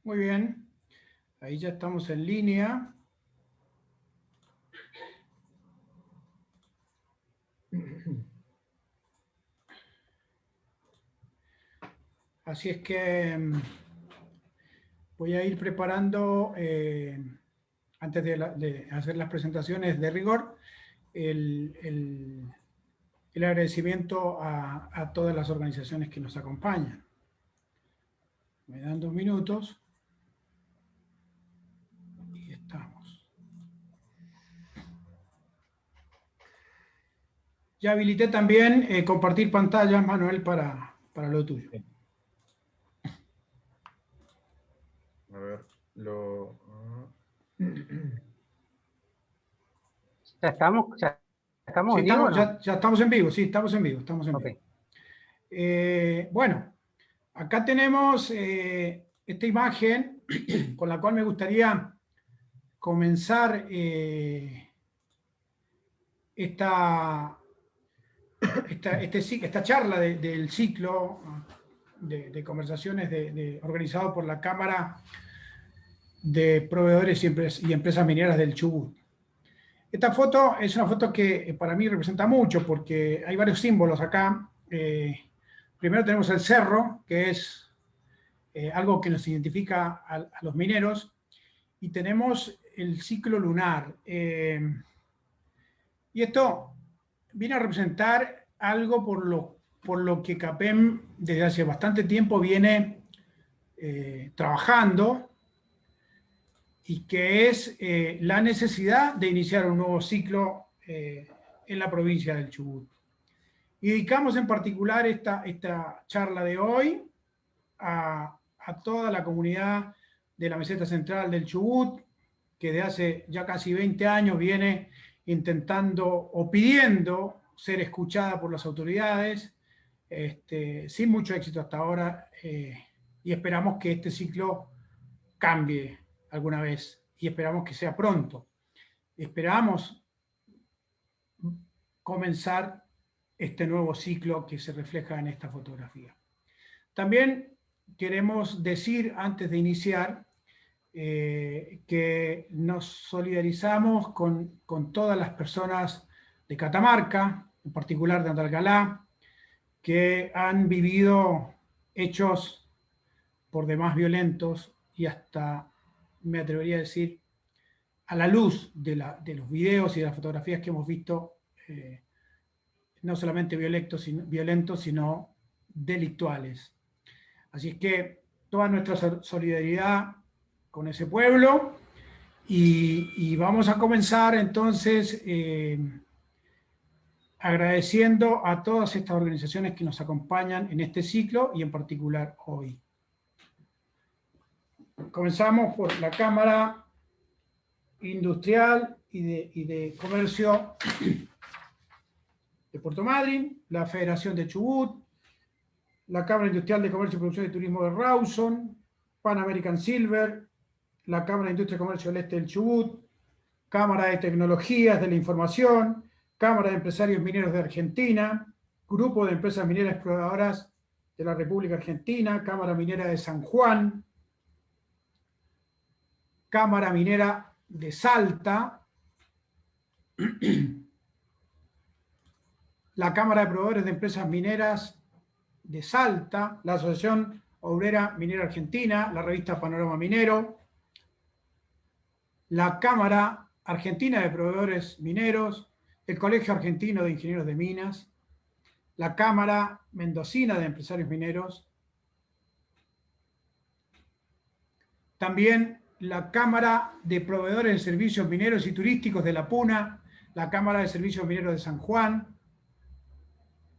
Muy bien, ahí ya estamos en línea. Así es que voy a ir preparando, antes de hacer las presentaciones de rigor, el agradecimiento a todas las organizaciones que nos acompañan. Me dan 2 minutos y estamos. Ya habilité también compartir pantalla, Manuel, para lo tuyo. A ver, ¿Ya estamos Sí, en vivo o no? ya estamos en vivo, sí, estamos en vivo. Okay. Bueno, acá tenemos esta imagen con la cual me gustaría comenzar esta charla del ciclo de conversaciones organizado por la Cámara de Proveedores y Empresas Mineras del Chubut. Esta foto es una foto que para mí representa mucho porque hay varios símbolos acá. Primero tenemos el cerro, que es algo que nos identifica a los mineros, y tenemos el ciclo lunar. Y esto viene a representar algo por lo que CAPEM desde hace bastante tiempo viene trabajando, y que es la necesidad de iniciar un nuevo ciclo en la provincia del Chubut. Y dedicamos en particular esta charla de hoy a toda la comunidad de la meseta central del Chubut, que de hace ya casi 20 años viene intentando o pidiendo ser escuchada por las autoridades, sin mucho éxito hasta ahora, y esperamos que este ciclo cambie alguna vez, y esperamos que sea pronto. Esperamos comenzar este nuevo ciclo que se refleja en esta fotografía. También queremos decir, antes de iniciar, que nos solidarizamos con todas las personas de Catamarca, en particular de Andalgalá, que han vivido hechos por demás violentos y hasta, me atrevería a decir, a la luz de los videos y de las fotografías que hemos visto, no solamente violentos, sino delictuales. Así es que toda nuestra solidaridad con ese pueblo, y vamos a comenzar entonces agradeciendo a todas estas organizaciones que nos acompañan en este ciclo y en particular hoy. Comenzamos por la Cámara Industrial y de Comercio de Puerto Madryn, la Federación de Chubut, la Cámara Industrial de Comercio y Producción y Turismo de Rawson, Pan American Silver, la Cámara de Industria y Comercio del Este del Chubut, Cámara de Tecnologías de la Información, Cámara de Empresarios Mineros de Argentina, Grupo de Empresas Mineras Exploradoras de la República Argentina, Cámara Minera de San Juan, Cámara Minera de Salta, la Cámara de Proveedores de Empresas Mineras de Salta, la Asociación Obrera Minera Argentina, la revista Panorama Minero, la Cámara Argentina de Proveedores Mineros, el Colegio Argentino de Ingenieros de Minas, la Cámara Mendocina de Empresarios Mineros, también la Cámara de Proveedores de Servicios Mineros y Turísticos de la Puna, la Cámara de Servicios Mineros de San Juan,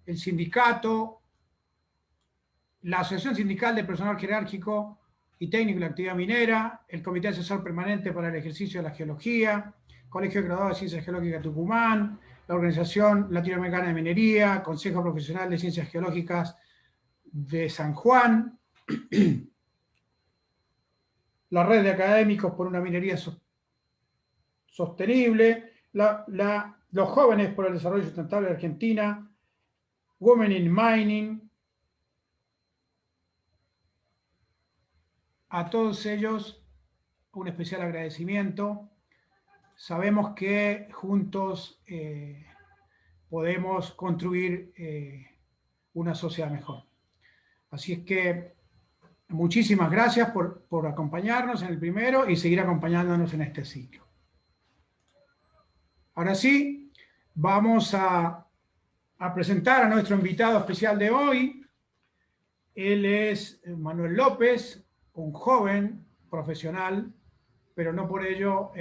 el sindicato, la Asociación Sindical de Personal Jerárquico y Técnico de la Actividad Minera, el Comité Asesor Permanente para el Ejercicio de la Geología, Colegio de Graduados de Ciencias Geológicas de Tucumán, la Organización Latinoamericana de Minería, Consejo Profesional de Ciencias Geológicas de San Juan, la Red de Académicos por una Minería Sostenible, los Jóvenes por el Desarrollo Sustentable de Argentina, Women in Mining, a todos ellos un especial agradecimiento. Sabemos que juntos podemos construir una sociedad mejor. Así es que muchísimas gracias por acompañarnos en el primero y seguir acompañándonos en este ciclo. Ahora sí, vamos a presentar a nuestro invitado especial de hoy. Él es Manuel López, un joven profesional, pero no por ello,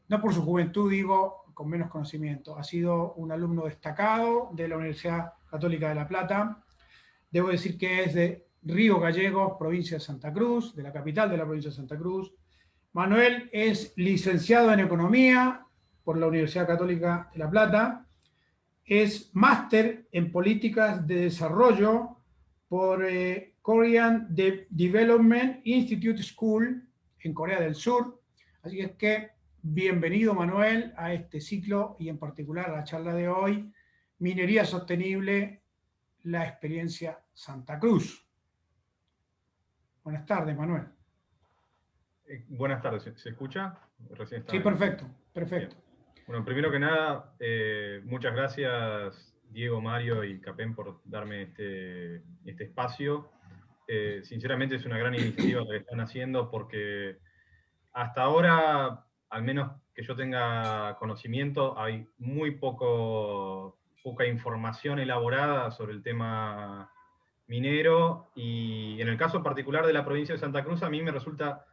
no por su juventud, digo, con menos conocimiento. Ha sido un alumno destacado de la Universidad Católica de La Plata. Debo decir que es de Río Gallegos, provincia de Santa Cruz, de la capital de la provincia de Santa Cruz. Manuel es licenciado en Economía por la Universidad Católica de La Plata. Es máster en Políticas de Desarrollo por Korean Development Institute School en Corea del Sur. Así es que bienvenido, Manuel, a este ciclo y en particular a la charla de hoy, Minería Sostenible, la experiencia Santa Cruz. Buenas tardes, Manuel. Buenas tardes, ¿se escucha? Recién sí, perfecto, perfecto. Bien. Bueno, primero que nada, muchas gracias Diego, Mario y Capem por darme este espacio. Sinceramente es una gran iniciativa que están haciendo porque hasta ahora, al menos que yo tenga conocimiento, hay muy poca información elaborada sobre el tema minero, y en el caso particular de la provincia de Santa Cruz, a mí me resulta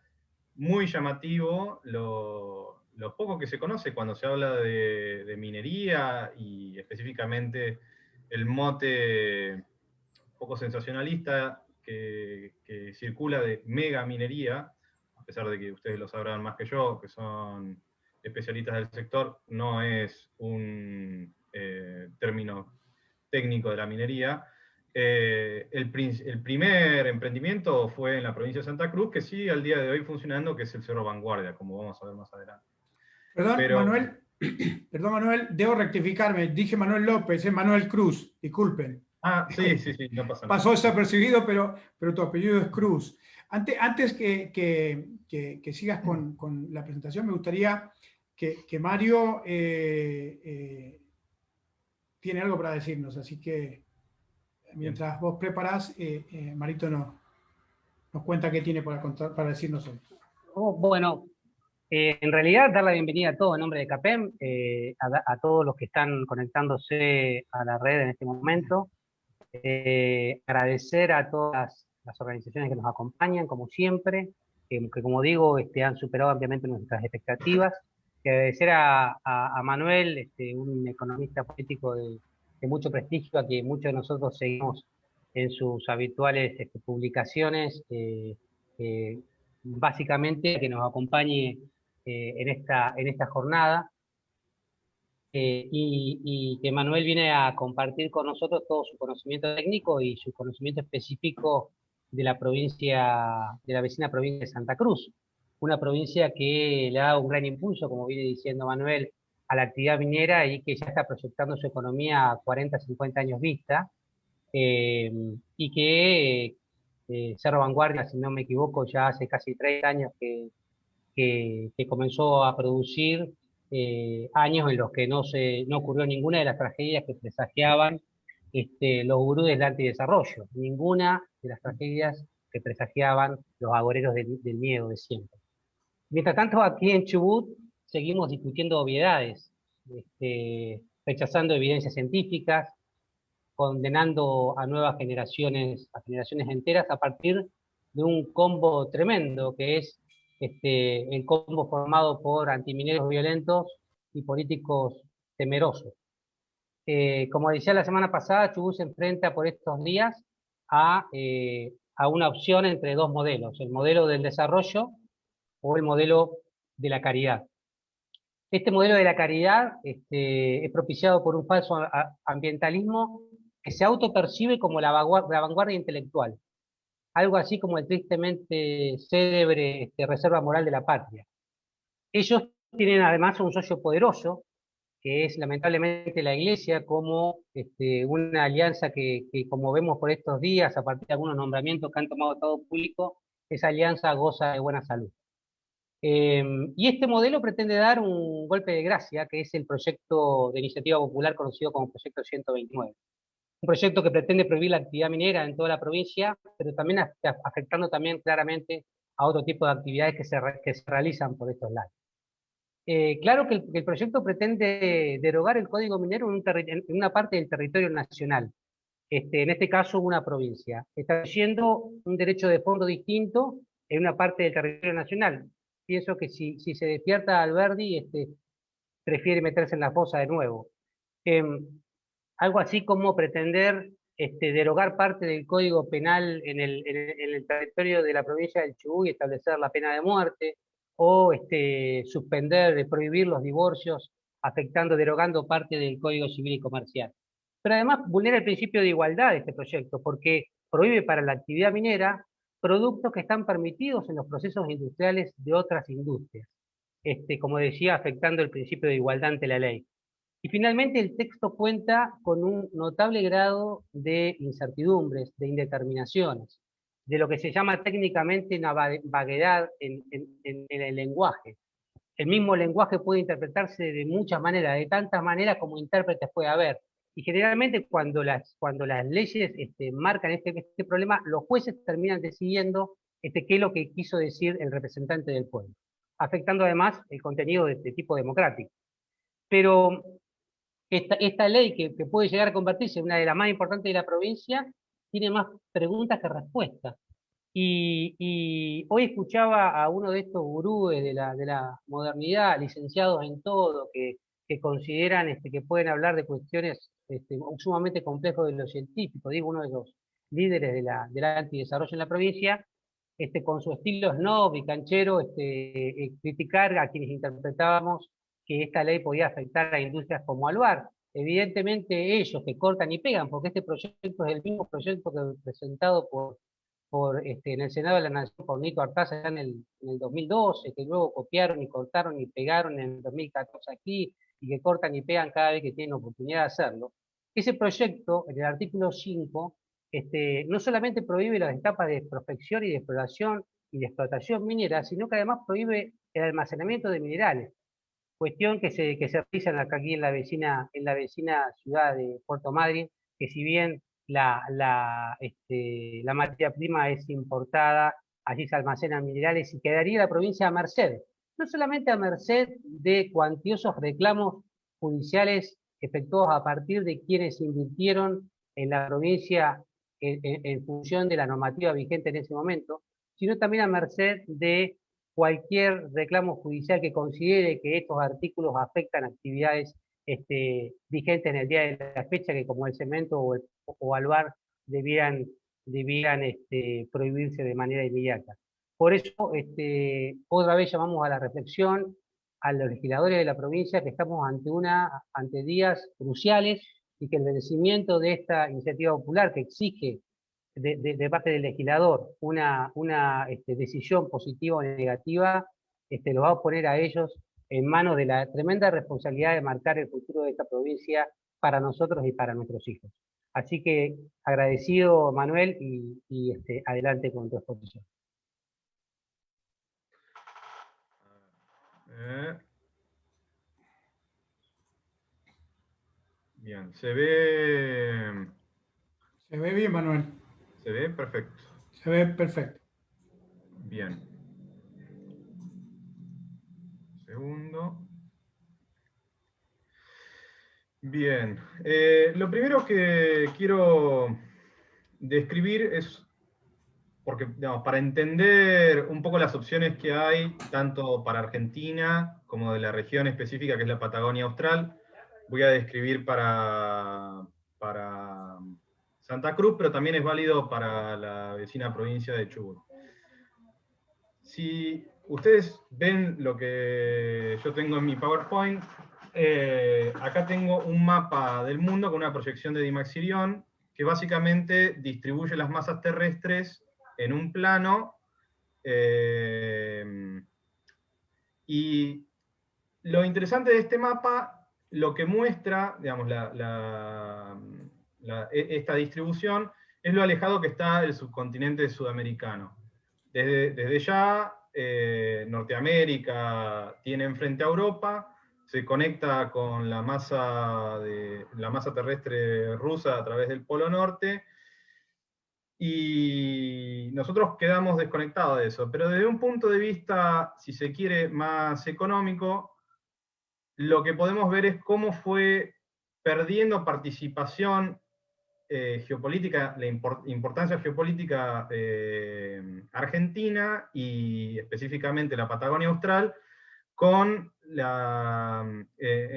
muy llamativo lo poco que se conoce cuando se habla de minería, y específicamente el mote poco sensacionalista que circula de mega minería, a pesar de que ustedes lo sabrán más que yo, que son especialistas del sector, no es un término técnico de la minería. El primer emprendimiento fue en la provincia de Santa Cruz, que sigue al día de hoy funcionando, que es el Cerro Vanguardia, como vamos a ver más adelante. Perdón, Manuel, debo rectificarme, dije Manuel López, es Manuel Cruz, disculpen. Sí, no pasa nada. Pasó desapercibido, pero tu apellido es Cruz. Antes que sigas con la presentación, me gustaría que Mario tiene algo para decirnos, así que mientras vos preparás, Marito nos cuenta qué tiene para decirnos hoy. Bueno, en realidad dar la bienvenida a todos en nombre de CAPEM, a todos los que están conectándose a la red en este momento. Agradecer a todas las organizaciones que nos acompañan, como siempre, que como digo, han superado ampliamente nuestras expectativas. Agradecer a Manuel, un economista político de mucho prestigio, a que muchos de nosotros seguimos en sus habituales publicaciones, básicamente que nos acompañe en esta jornada. Y que Manuel viene a compartir con nosotros todo su conocimiento técnico y su conocimiento específico de la vecina provincia de Santa Cruz, una provincia que le ha dado un gran impulso, como viene diciendo Manuel, a la actividad minera, y que ya está proyectando su economía a 40, 50 años vista, y que Cerro Vanguardia, si no me equivoco, ya hace casi 30 años que comenzó a producir, años en los que no ocurrió ninguna de las tragedias que presagiaban los gurús del antidesarrollo, ninguna de las tragedias que presagiaban los agoreros del miedo de siempre. Mientras tanto, aquí en Chubut seguimos discutiendo obviedades, rechazando evidencias científicas, condenando a nuevas generaciones, a generaciones enteras, a partir de un combo tremendo que es el combo formado por antimineros violentos y políticos temerosos. Como decía la semana pasada, Chubut se enfrenta por estos días a una opción entre dos modelos, el modelo del desarrollo o el modelo de la caridad. Este modelo de la caridad es propiciado por un falso ambientalismo que se autopercibe como la vanguardia intelectual, algo así como el tristemente célebre Reserva Moral de la Patria. Ellos tienen además un socio poderoso, que es lamentablemente la Iglesia, como una alianza que, como vemos por estos días, a partir de algunos nombramientos que han tomado Estado público, esa alianza goza de buena salud. Y este modelo pretende dar un golpe de gracia, que es el proyecto de iniciativa popular conocido como Proyecto 129. Un proyecto que pretende prohibir la actividad minera en toda la provincia, pero también afectando también claramente a otro tipo de actividades que se realizan por estos lados. Claro que el proyecto pretende derogar el Código Minero en una parte del territorio nacional, en este caso una provincia, estableciendo un derecho de fondo distinto en una parte del territorio nacional. Pienso que si se despierta Alberdi, prefiere meterse en la fosa de nuevo. Algo así como pretender derogar parte del Código Penal en el territorio de la provincia del Chubut y establecer la pena de muerte, o suspender, prohibir los divorcios, derogando parte del Código Civil y Comercial. Pero además vulnera el principio de igualdad de este proyecto, porque prohíbe para la actividad minera productos que están permitidos en los procesos industriales de otras industrias, como decía, afectando el principio de igualdad ante la ley. Y finalmente el texto cuenta con un notable grado de incertidumbres, de indeterminaciones, de lo que se llama técnicamente una vaguedad en el lenguaje. El mismo lenguaje puede interpretarse de muchas maneras, de tantas maneras como intérpretes puede haber. Y generalmente cuando las leyes marcan este problema, los jueces terminan decidiendo qué es lo que quiso decir el representante del pueblo, afectando además el contenido de tipo democrático. Pero esta ley que puede llegar a convertirse en una de las más importantes de la provincia, tiene más preguntas que respuestas. Y hoy escuchaba a uno de estos gurúes de la modernidad, licenciados en todo, que consideran que pueden hablar de cuestiones sumamente complejas de lo científico, digo, uno de los líderes del antidesarrollo en la provincia, con su estilo snob y canchero, criticar a quienes interpretábamos que esta ley podía afectar a industrias como Alvar. Evidentemente ellos que cortan y pegan, porque este proyecto es el mismo proyecto que presentado en el Senado de la Nación por Nito Artaza en el 2012, que luego copiaron y cortaron y pegaron en el 2014 aquí, y que cortan y pegan cada vez que tienen oportunidad de hacerlo. Ese proyecto, en el artículo 5, no solamente prohíbe las etapas de prospección y de exploración y de explotación minera, sino que además prohíbe el almacenamiento de minerales, cuestión que se realiza aquí en la vecina ciudad de Puerto Madryn, que si bien la materia prima es importada, allí se almacenan minerales y quedaría la provincia a merced, no solamente a merced de cuantiosos reclamos judiciales efectuados a partir de quienes invirtieron en la provincia en función de la normativa vigente en ese momento, sino también a merced de cualquier reclamo judicial que considere que estos artículos afectan actividades vigentes en el día de la fecha, que como el cemento o Alvar debieran prohibirse de manera inmediata. Por eso, otra vez llamamos a la reflexión a los legisladores de la provincia, que estamos ante días cruciales, y que el vencimiento de esta iniciativa popular que exige de parte del legislador una decisión positiva o negativa, lo va a poner a ellos en manos de la tremenda responsabilidad de marcar el futuro de esta provincia para nosotros y para nuestros hijos. Así que agradecido, Manuel, y adelante con tu exposición. Bien, se ve... Se ve bien, Manuel. Se ve perfecto. Se ve perfecto. Bien. Segundo. Bien. Lo primero que quiero describir es, porque digamos, para entender un poco las opciones que hay, tanto para Argentina como de la región específica que es la Patagonia Austral, voy a describir para Santa Cruz, pero también es válido para la vecina provincia de Chubut. Si ustedes ven lo que yo tengo en mi PowerPoint, acá tengo un mapa del mundo con una proyección de Dymax-Sirion, que básicamente distribuye las masas terrestres en un plano, y lo interesante de este mapa lo que muestra, digamos, esta distribución es lo alejado que está el subcontinente sudamericano. Desde ya, Norteamérica tiene enfrente a Europa, se conecta con la masa terrestre rusa a través del Polo Norte, y nosotros quedamos desconectados de eso. Pero desde un punto de vista, si se quiere, más económico, lo que podemos ver es cómo fue perdiendo participación geopolítica, la importancia geopolítica argentina, y específicamente la Patagonia Austral, en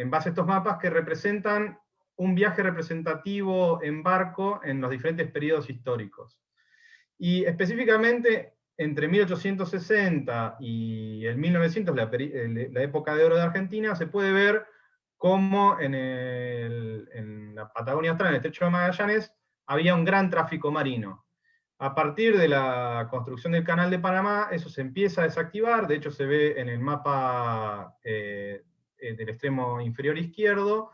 base a estos mapas que representan un viaje representativo en barco en los diferentes periodos históricos. Y específicamente entre 1860 y el 1900, la época de oro de Argentina, se puede ver cómo en la Patagonia Austral, en el Estrecho de Magallanes, había un gran tráfico marino. A partir de la construcción del Canal de Panamá, eso se empieza a desactivar. De hecho, se ve en el mapa del extremo inferior izquierdo,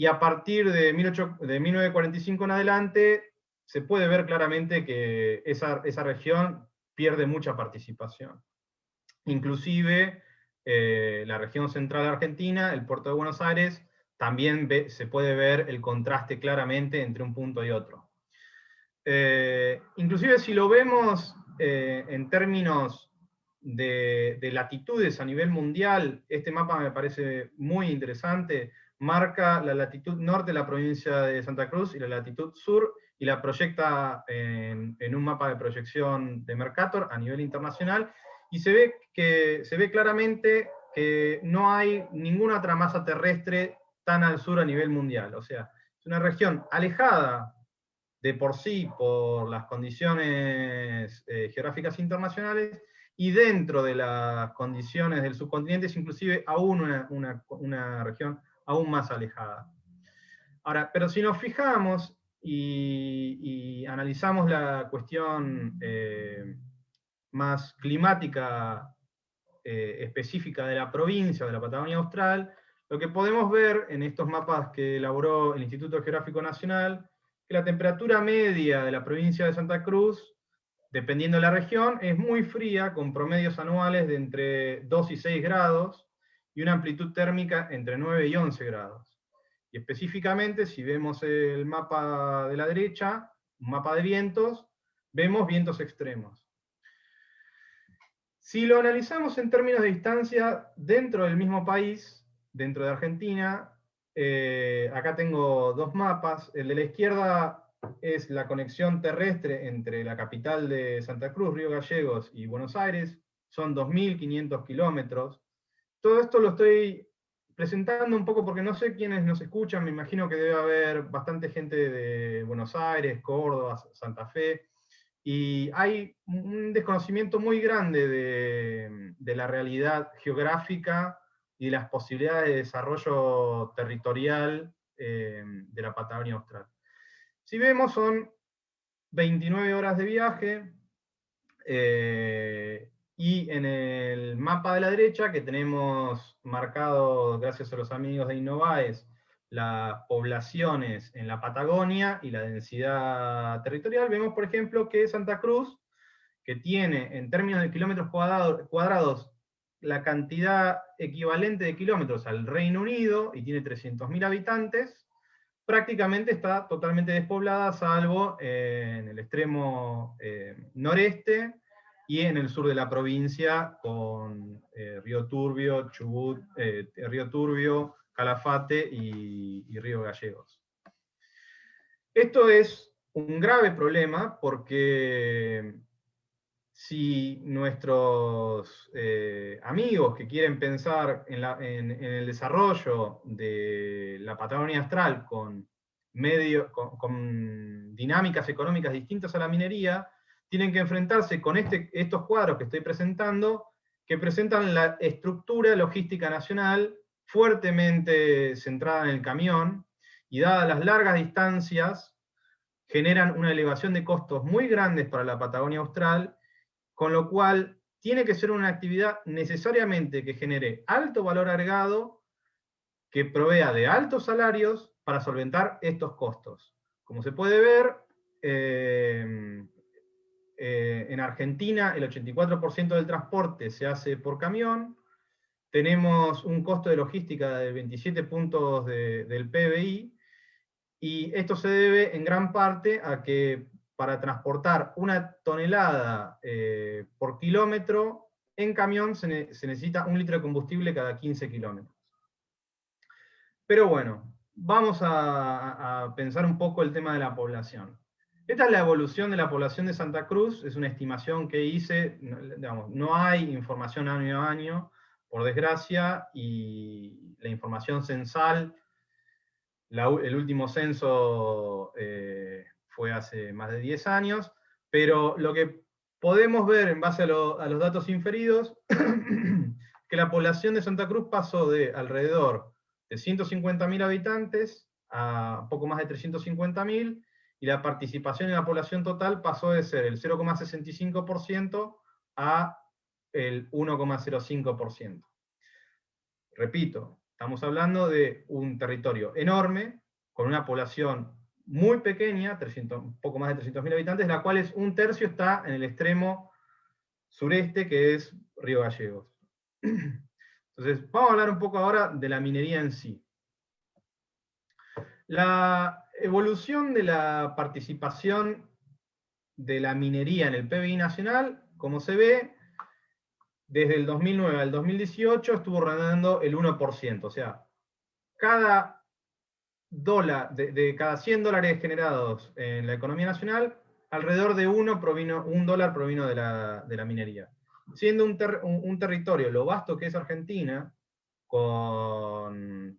y a partir de 1945 en adelante, se puede ver claramente que esa región pierde mucha participación. Inclusive, la región central argentina, el puerto de Buenos Aires, también se puede ver el contraste claramente entre un punto y otro. Inclusive si lo vemos en términos de latitudes a nivel mundial, este mapa me parece muy interesante. Marca la latitud norte de la provincia de Santa Cruz y la latitud sur, y la proyecta en un mapa de proyección de Mercator a nivel internacional, y se ve claramente que no hay ninguna otra masa terrestre tan al sur a nivel mundial. O sea, es una región alejada de por sí por las condiciones geográficas internacionales, y dentro de las condiciones del subcontinente es inclusive aún una región aún más alejada. Ahora, pero si nos fijamos y analizamos la cuestión más climática específica de la provincia, de la Patagonia Austral, lo que podemos ver en estos mapas que elaboró el Instituto Geográfico Nacional, que la temperatura media de la provincia de Santa Cruz, dependiendo de la región, es muy fría, con promedios anuales de entre 2 y 6 grados, y una amplitud térmica entre 9 y 11 grados. Y específicamente, si vemos el mapa de la derecha, un mapa de vientos, vemos vientos extremos. Si lo analizamos en términos de distancia dentro del mismo país, dentro de Argentina, acá tengo dos mapas. El de la izquierda es la conexión terrestre entre la capital de Santa Cruz, Río Gallegos, y Buenos Aires. Son 2.500 kilómetros. Todo esto lo estoy presentando un poco porque no sé quiénes nos escuchan. Me imagino que debe haber bastante gente de Buenos Aires, Córdoba, Santa Fe, y hay un desconocimiento muy grande de la realidad geográfica y de las posibilidades de desarrollo territorial de la Patagonia Austral. Si vemos, son 29 horas de viaje, y en el mapa de la derecha, que tenemos marcado, gracias a los amigos de Innovaes, las poblaciones en la Patagonia y la densidad territorial, vemos, por ejemplo, que Santa Cruz, que tiene en términos de kilómetros cuadrados la cantidad equivalente de kilómetros al Reino Unido, y tiene 300.000 habitantes, prácticamente está totalmente despoblada, salvo en el extremo noreste y en el sur de la provincia, con Río Turbio, Chubut, Río Turbio, Calafate y Río Gallegos. Esto es un grave problema porque si nuestros amigos que quieren pensar en el desarrollo de la Patagonia Austral con dinámicas económicas distintas a la minería, tienen que enfrentarse con estos cuadros que estoy presentando, que presentan la estructura logística nacional fuertemente centrada en el camión, y dadas las largas distancias, generan una elevación de costos muy grandes para la Patagonia Austral, con lo cual tiene que ser una actividad necesariamente que genere alto valor agregado, que provea de altos salarios para solventar estos costos. Como se puede ver, en Argentina el 84% del transporte se hace por camión, tenemos un costo de logística de 27 puntos del PBI, y esto se debe en gran parte a que para transportar 1 tonelada por kilómetro, en camión se necesita 1 litro de combustible cada 15 kilómetros. Pero bueno, vamos a pensar un poco el tema de la población. Esta es la evolución de la población de Santa Cruz, es una estimación que hice, digamos, no hay información año a año, por desgracia, y la información censal, el último censo fue hace más de 10 años, pero lo que podemos ver en base a los datos inferidos, que la población de Santa Cruz pasó de alrededor de 150.000 habitantes a poco más de 350.000, y la participación en la población total pasó de ser el 0,65% a el 1,05%. Repito, estamos hablando de un territorio enorme, con una población muy pequeña, un poco más de 300.000 habitantes, la cual es 1/3 está en el extremo sureste, que es Río Gallegos. Entonces, vamos a hablar un poco ahora de la minería en sí. La evolución de la participación de la minería en el PBI nacional, como se ve, desde el 2009 al 2018 estuvo rondando el 1%, o sea, cada dólar, de cada 100 dólares generados en la economía nacional, alrededor de un dólar provino de la minería. Siendo un territorio, lo vasto que es Argentina, con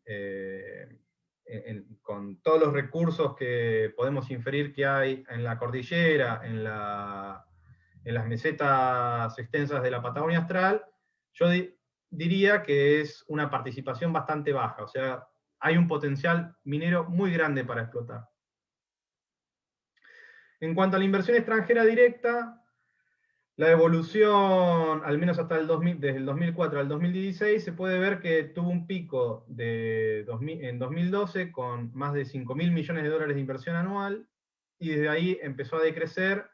todos los recursos que podemos inferir que hay en la cordillera, en las mesetas extensas de la Patagonia Austral, yo diría que es una participación bastante baja, o sea, hay un potencial minero muy grande para explotar. En cuanto a la inversión extranjera directa, la evolución, al menos hasta desde el 2004 al 2016, se puede ver que tuvo un pico en 2012 con más de 5.000 millones de dólares de inversión anual, y desde ahí empezó a decrecer,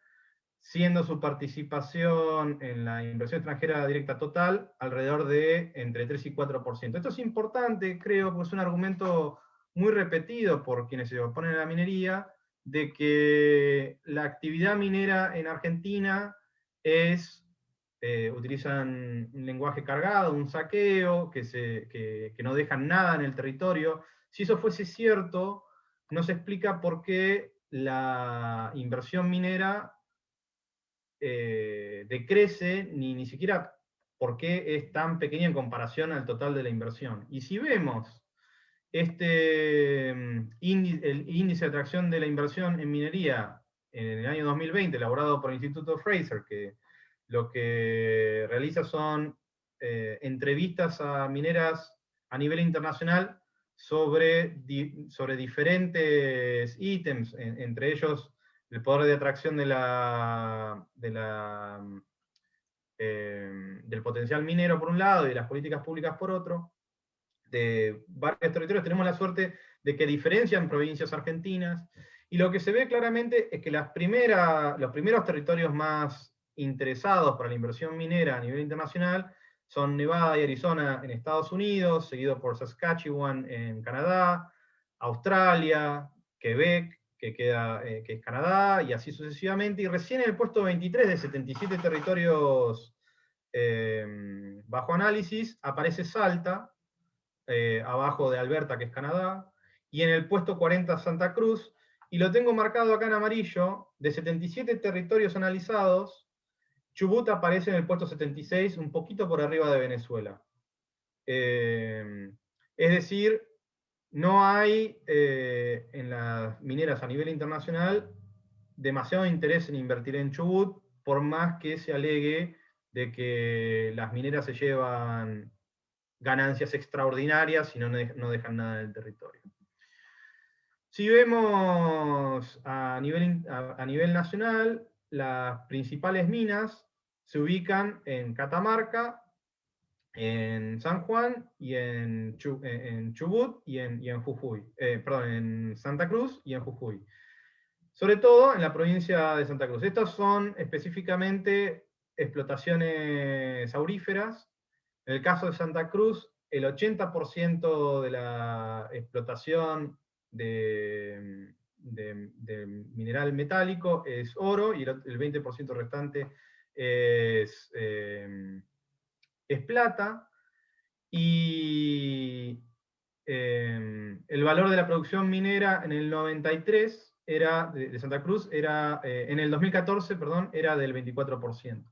siendo su participación en la inversión extranjera directa total alrededor de entre 3 y 4%. Esto es importante, creo, porque es un argumento muy repetido por quienes se oponen a la minería, de que la actividad minera en Argentina utilizan un lenguaje cargado, un saqueo, que no dejan nada en el territorio. Si eso fuese cierto, no se explica por qué la inversión minera decrece, ni siquiera por qué es tan pequeña en comparación al total de la inversión. Y si vemos el índice de atracción de la inversión en minería en el año 2020, elaborado por el Instituto Fraser, que lo que realiza son entrevistas a mineras a nivel internacional sobre diferentes ítems, entre ellos el poder de atracción del potencial minero por un lado y de las políticas públicas por otro, de varios territorios. Tenemos la suerte de que diferencian provincias argentinas, y lo que se ve claramente es que los primeros territorios más interesados para la inversión minera a nivel internacional son Nevada y Arizona en Estados Unidos, seguido por Saskatchewan en Canadá, Australia, Quebec, que es Canadá, y así sucesivamente, y recién en el puesto 23 de 77 territorios bajo análisis aparece Salta, abajo de Alberta, que es Canadá, y en el puesto 40 Santa Cruz, y lo tengo marcado acá en amarillo, de 77 territorios analizados, Chubut aparece en el puesto 76, un poquito por arriba de Venezuela. Es decir, no hay en las mineras a nivel internacional demasiado interés en invertir en Chubut, por más que se alegue de que las mineras se llevan ganancias extraordinarias y no dejan nada en el territorio. Si vemos a nivel nacional, las principales minas se ubican en Catamarca, en San Juan, y en Chubut, y en Jujuy. Perdón, en Santa Cruz y en Jujuy. Sobre todo en la provincia de Santa Cruz. Estas son específicamente explotaciones auríferas. En el caso de Santa Cruz, el 80% de la explotación de mineral metálico es oro, y el 20% restante es plata, y el valor de la producción minera en el 93 era, de Santa Cruz, era, en el 2014, perdón, era del 24%.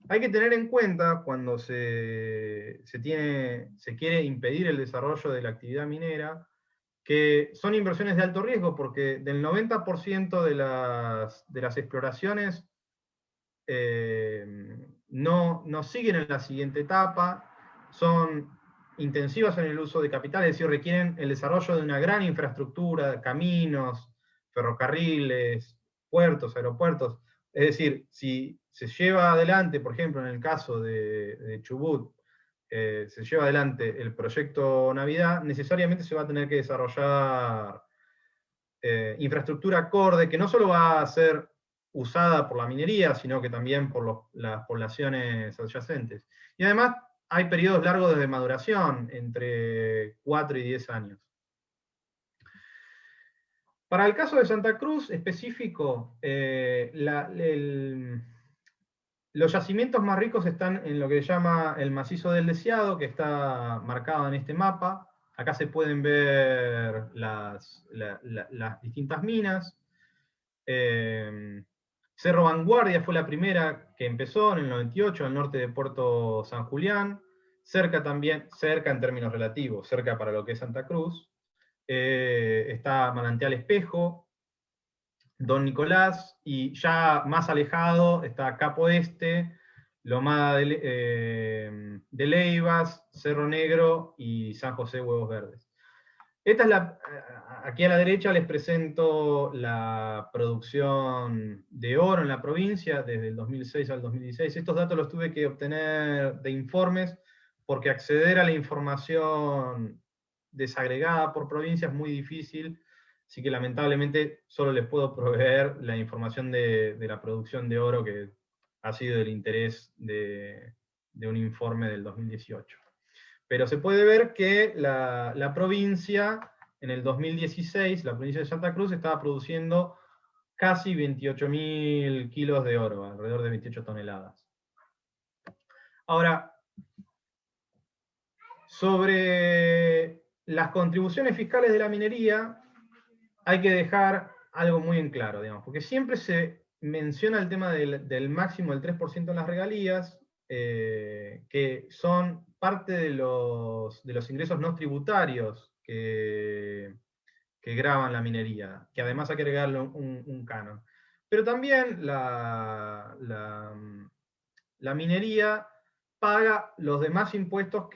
Hay que tener en cuenta cuando se quiere impedir el desarrollo de la actividad minera, que son inversiones de alto riesgo, porque del 90% de las exploraciones no siguen en la siguiente etapa, son intensivas en el uso de capital, es decir, requieren el desarrollo de una gran infraestructura, caminos, ferrocarriles, puertos, aeropuertos. Es decir, si se lleva adelante, por ejemplo, en el caso de Chubut, se lleva adelante el proyecto Navidad, necesariamente se va a tener que desarrollar infraestructura acorde, que no solo va a ser usada por la minería, sino que también por las poblaciones adyacentes. Y además hay periodos largos de maduración, entre 4 y 10 años. Para el caso de Santa Cruz específico, los yacimientos más ricos están en lo que se llama el macizo del Deseado, que está marcado en este mapa. Acá se pueden ver las distintas minas. Cerro Vanguardia fue la primera que empezó en el 98, al norte de Puerto San Julián. Cerca también, cerca en términos relativos, cerca para lo que es Santa Cruz. Está Manantial Espejo, Don Nicolás, y ya más alejado está Capo Este, Lomada de Leivas, Cerro Negro y San José Huevos Verdes. Aquí a la derecha les presento la producción de oro en la provincia desde el 2006 al 2016. Estos datos los tuve que obtener de informes, porque acceder a la información desagregada por provincia es muy difícil, así que lamentablemente solo les puedo proveer la información de la producción de oro, que ha sido del interés de un informe del 2018. Pero se puede ver que la provincia, en el 2016, la provincia de Santa Cruz estaba produciendo casi 28.000 kilos de oro, alrededor de 28 toneladas. Ahora, sobre las contribuciones fiscales de la minería, hay que dejar algo muy en claro, digamos, porque siempre se menciona el tema del máximo del 3% en las regalías, que son parte de los ingresos no tributarios que graban la minería, que además hay que agregarle un canon. Pero también la minería paga los demás impuestos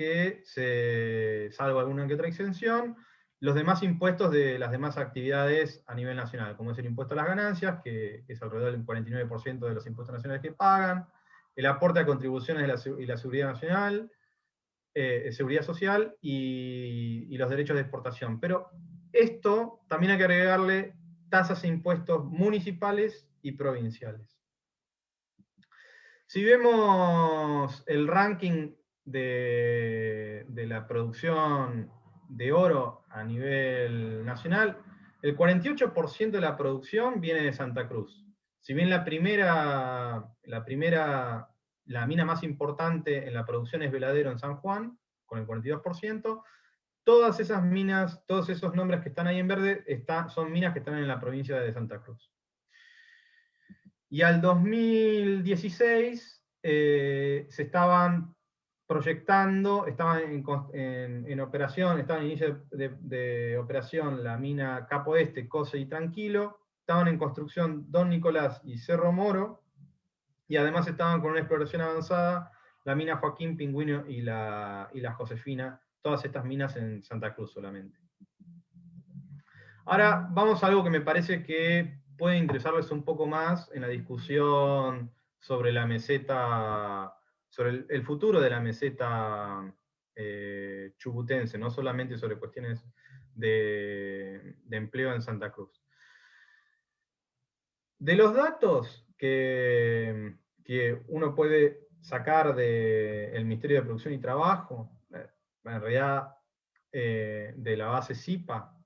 salvo alguna que otra exención, los demás impuestos de las demás actividades a nivel nacional, como es el impuesto a las ganancias, que es alrededor del 49% de los impuestos nacionales que pagan, el aporte a contribuciones y la seguridad nacional, seguridad social y los derechos de exportación. Pero esto también hay que agregarle tasas e impuestos municipales y provinciales. Si vemos el ranking de la producción de oro a nivel nacional, el 48% de la producción viene de Santa Cruz. Si bien la mina más importante en la producción es Veladero en San Juan, con el 42%, todas esas minas, todos esos nombres que están ahí en verde, son minas que están en la provincia de Santa Cruz. Y al 2016 se estaban proyectando, estaban en operación, estaban en inicio de operación la mina Capo Este, Cose y Tranquilo, estaban en construcción Don Nicolás y Cerro Moro, y además estaban con una exploración avanzada la mina Joaquín Pingüino y la Josefina, todas estas minas en Santa Cruz solamente. Ahora vamos a algo que me parece que puede interesarles un poco más en la discusión sobre la meseta sobre el futuro de la meseta chubutense, no solamente sobre cuestiones de empleo en Santa Cruz. De los datos que uno puede sacar del Ministerio de Producción y Trabajo, en realidad de la base CIPA,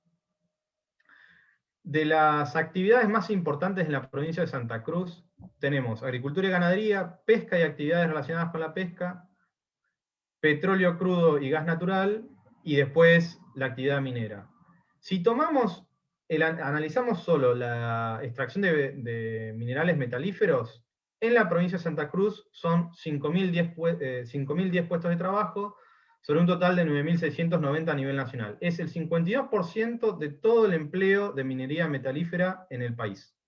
de las actividades más importantes en la provincia de Santa Cruz, tenemos agricultura y ganadería, pesca y actividades relacionadas con la pesca, petróleo crudo y gas natural, y después la actividad minera. Si tomamos, analizamos solo la extracción de minerales metalíferos, en la provincia de Santa Cruz son 5.010 puestos de trabajo, sobre un total de 9.690 a nivel nacional. Es el 52% de todo el empleo de minería metalífera en el país.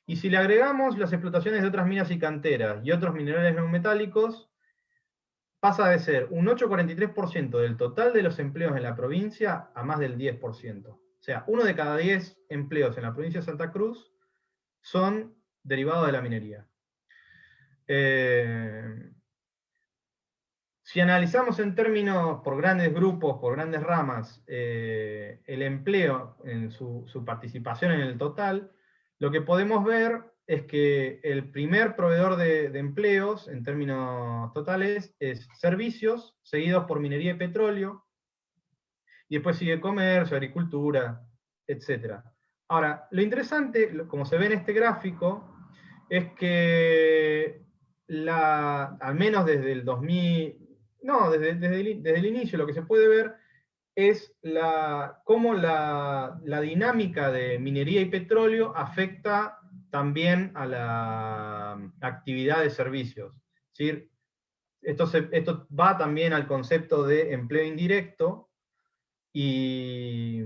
Y si le agregamos las explotaciones de otras minas y canteras y otros minerales no metálicos, pasa de ser un 8,43% del total de los empleos en la provincia a más del 10%. O sea, 1 de cada 10 empleos en la provincia de Santa Cruz son derivados de la minería. Si analizamos en términos por grandes grupos, por grandes ramas, el empleo en su participación en el total, lo que podemos ver es que el primer proveedor de empleos, en términos totales, es servicios, seguidos por minería y petróleo, y después sigue comercio, agricultura, etc. Ahora, lo interesante, como se ve en este gráfico, es que al menos desde el 2000, no, desde el inicio lo que se puede ver es cómo la dinámica de minería y petróleo afecta también a la actividad de servicios. Es decir, esto va también al concepto de empleo indirecto, y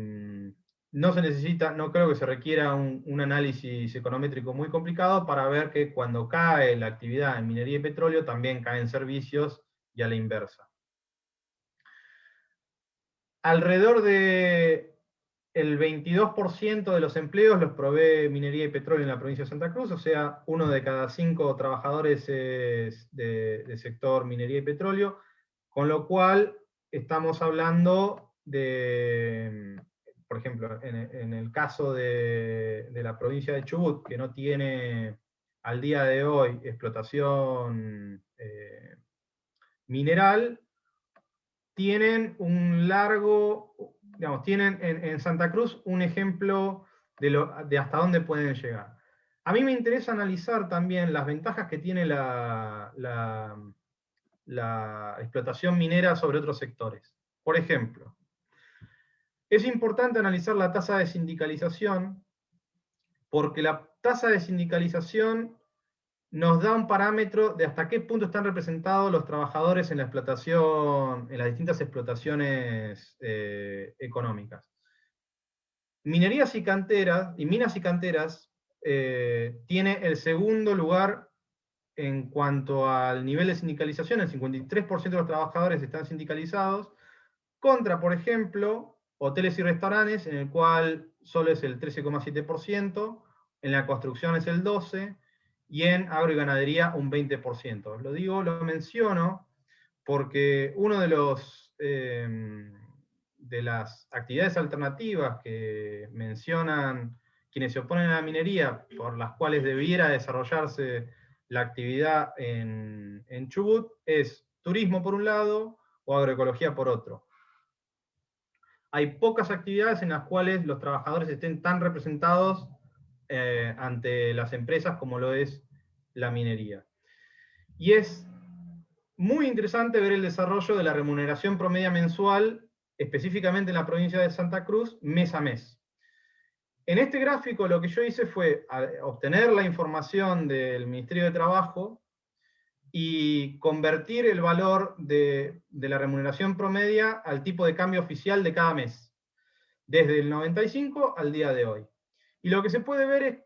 no se necesita, no creo que se requiera un análisis econométrico muy complicado para ver que cuando cae la actividad en minería y petróleo, también caen servicios, y a la inversa. Alrededor de el 22% de los empleos los provee minería y petróleo en la provincia de Santa Cruz, o sea, 1 de cada 5 trabajadores es de sector minería y petróleo, con lo cual estamos hablando de, por ejemplo, en el caso de la provincia de Chubut, que no tiene al día de hoy explotación mineral, tienen un largo, digamos, tienen en Santa Cruz un ejemplo de hasta dónde pueden llegar. A mí me interesa analizar también las ventajas que tiene la explotación minera sobre otros sectores. Por ejemplo, es importante analizar la tasa de sindicalización, porque la tasa de sindicalización nos da un parámetro de hasta qué punto están representados los trabajadores en la explotación, en las distintas explotaciones económicas. Minerías y canteras, y minas y canteras, tiene el segundo lugar en cuanto al nivel de sindicalización. El 53% de los trabajadores están sindicalizados, contra, por ejemplo, hoteles y restaurantes, en el cual solo es el 13,7%, en la construcción es el 12%, y en agro y ganadería un 20%. Lo menciono, porque uno de las actividades alternativas que mencionan quienes se oponen a la minería, por las cuales debiera desarrollarse la actividad en Chubut, es turismo por un lado o agroecología por otro. Hay pocas actividades en las cuales los trabajadores estén tan representados ante las empresas como lo es la minería. Y es muy interesante ver el desarrollo de la remuneración promedia mensual, específicamente en la provincia de Santa Cruz, mes a mes. En este gráfico lo que yo hice fue obtener la información del Ministerio de Trabajo y convertir el valor de la remuneración promedia al tipo de cambio oficial de cada mes, desde el 95 al día de hoy. Y lo que se puede ver es,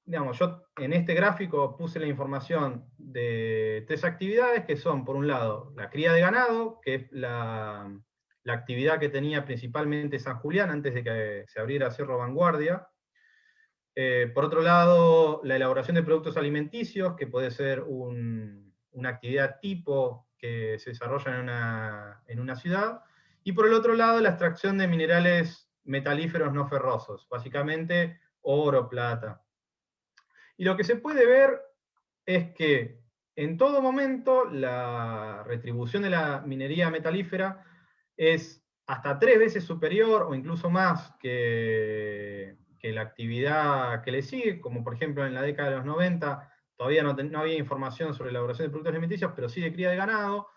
digamos, yo en este gráfico puse la información de 3 actividades, que son, por un lado, la cría de ganado, que es la actividad que tenía principalmente San Julián antes de que se abriera Cerro Vanguardia. Por otro lado, la elaboración de productos alimenticios, que puede ser un una actividad tipo que se desarrolla en una ciudad, y por el otro lado la extracción de minerales metalíferos no ferrosos, básicamente oro, plata. Y lo que se puede ver es que en todo momento la retribución de la minería metalífera es hasta 3 veces superior o incluso más que la actividad que le sigue, como por ejemplo en la década de los 90, todavía no había información sobre la elaboración de productos alimenticios, pero sí de cría de ganado,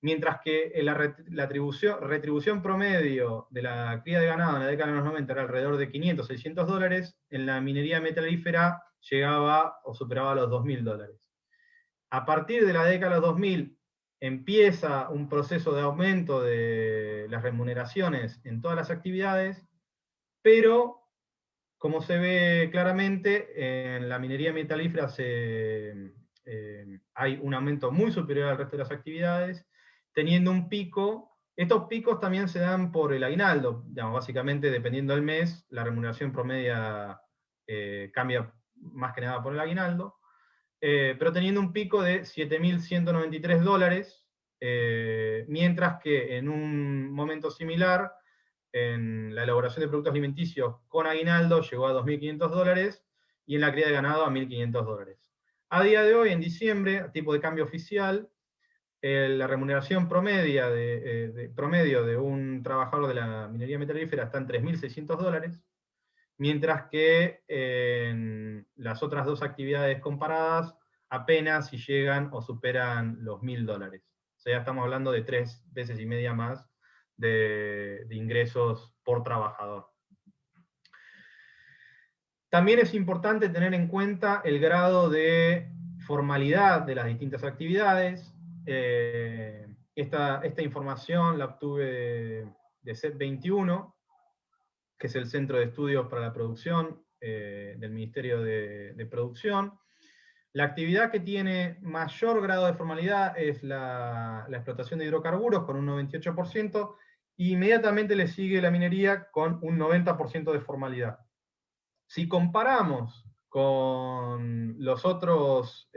mientras que la retribución promedio de la cría de ganado en la década de los 90 era alrededor de 500, 600 dólares, en la minería metalífera llegaba o superaba los 2.000 dólares. A partir de la década de los 2000 empieza un proceso de aumento de las remuneraciones en todas las actividades, pero como se ve claramente, en la minería metalífera hay un aumento muy superior al resto de las actividades, teniendo un pico. Estos picos también se dan por el aguinaldo, digamos, básicamente dependiendo del mes, la remuneración promedia cambia más que nada por el aguinaldo, pero teniendo un pico de 7.193 dólares, mientras que en un momento similar, en la elaboración de productos alimenticios con aguinaldo llegó a 2.500 dólares, y en la cría de ganado a 1.500 dólares. A día de hoy, en diciembre, a tipo de cambio oficial, la remuneración promedio de un trabajador de la minería metalífera está en 3.600 dólares, mientras que en las otras dos actividades comparadas apenas si llegan o superan los 1.000 dólares. O sea, ya estamos hablando de 3 veces y media más de ingresos por trabajador. También es importante tener en cuenta el grado de formalidad de las distintas actividades. Esta información la obtuve de CEP21, que es el Centro de Estudios para la Producción del Ministerio de Producción. La actividad que tiene mayor grado de formalidad es la explotación de hidrocarburos, con un 98%, e inmediatamente le sigue la minería con un 90% de formalidad. Si comparamos con las otras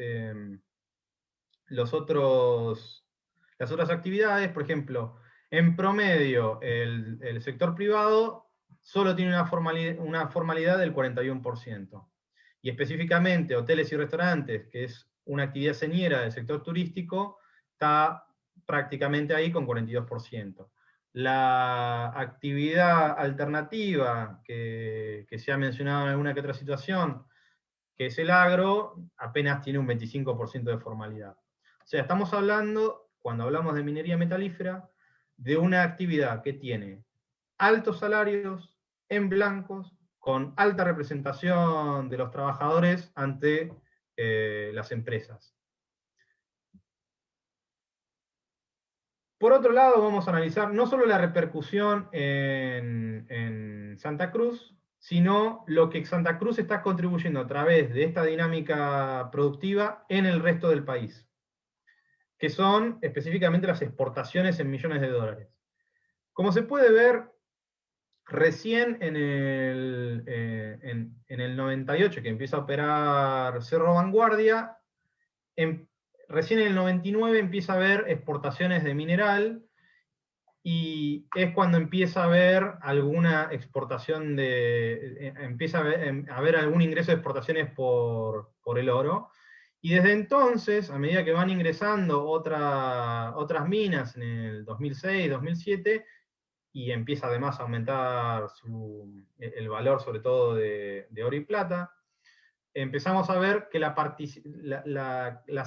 actividades, por ejemplo, en promedio el sector privado solo tiene una formalidad del 41%. Y específicamente hoteles y restaurantes, que es una actividad señera del sector turístico, está prácticamente ahí con 42%. La actividad alternativa que se ha mencionado en alguna que otra situación, que es el agro, apenas tiene un 25% de formalidad. O sea, estamos hablando, cuando hablamos de minería metalífera, de una actividad que tiene altos salarios en blancos, con alta representación de los trabajadores ante las empresas. Por otro lado, vamos a analizar no solo la repercusión en Santa Cruz, sino lo que Santa Cruz está contribuyendo a través de esta dinámica productiva en el resto del país, que son específicamente las exportaciones en millones de dólares. Como se puede ver, recién en el 98, que empieza a operar Cerro Vanguardia, recién en el 99 empieza a haber exportaciones de mineral, y es cuando empieza a haber alguna exportación empieza a haber algún ingreso de exportaciones por el oro. Y desde entonces, a medida que van ingresando otras minas en el 2006, 2007, y empieza además a aumentar el valor sobre todo de oro y plata, empezamos a ver que las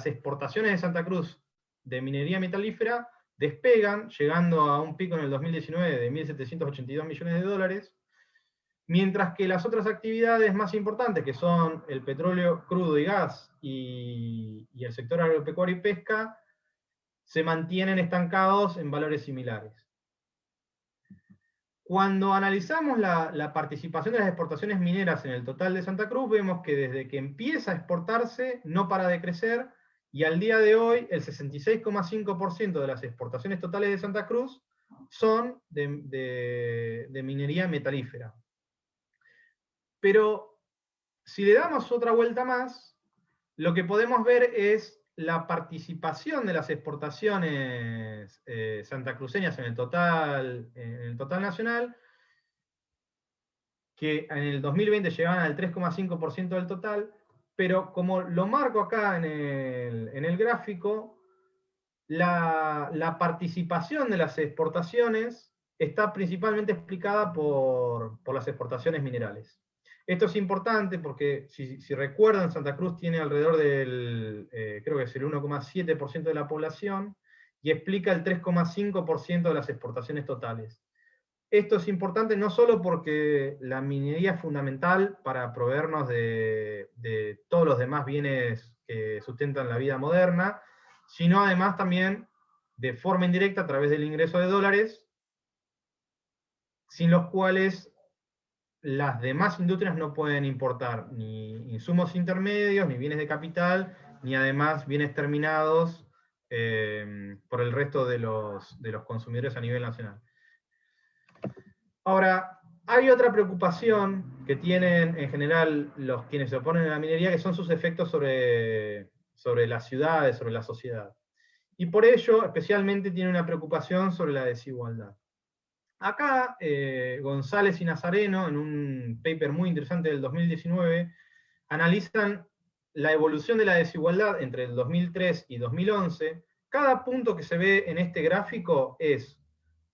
exportaciones de Santa Cruz de minería metalífera despegan, llegando a un pico en el 2019 de 1.782 millones de dólares, mientras que las otras actividades más importantes, que son el petróleo crudo y gas y el sector agropecuario y pesca, se mantienen estancados en valores similares. Cuando analizamos la participación de las exportaciones mineras en el total de Santa Cruz, vemos que desde que empieza a exportarse no para de crecer, y al día de hoy el 66,5% de las exportaciones totales de Santa Cruz son de minería metalífera. Pero si le damos otra vuelta más, lo que podemos ver es la participación de las exportaciones santacruceñas en el total nacional, que en el 2020 llegaban al 3,5% del total, pero como lo marco acá en el gráfico, la participación de las exportaciones está principalmente explicada por las exportaciones minerales. Esto es importante porque, si recuerdan, Santa Cruz tiene alrededor del, creo que es el 1,7% de la población, y explica el 3,5% de las exportaciones totales. Esto es importante no solo porque la minería es fundamental para proveernos de todos los demás bienes que sustentan la vida moderna, sino además también de forma indirecta a través del ingreso de dólares, sin los cuales las demás industrias no pueden importar ni insumos intermedios, ni bienes de capital, ni además bienes terminados por el resto de los consumidores a nivel nacional. Ahora, hay otra preocupación que tienen en general los quienes se oponen a la minería, que son sus efectos sobre las ciudades, sobre la sociedad. Y por ello, especialmente, tiene una preocupación sobre la desigualdad. Acá, González y Nazareno, en un paper muy interesante del 2019, analizan la evolución de la desigualdad entre el 2003 y 2011. Cada punto que se ve en este gráfico es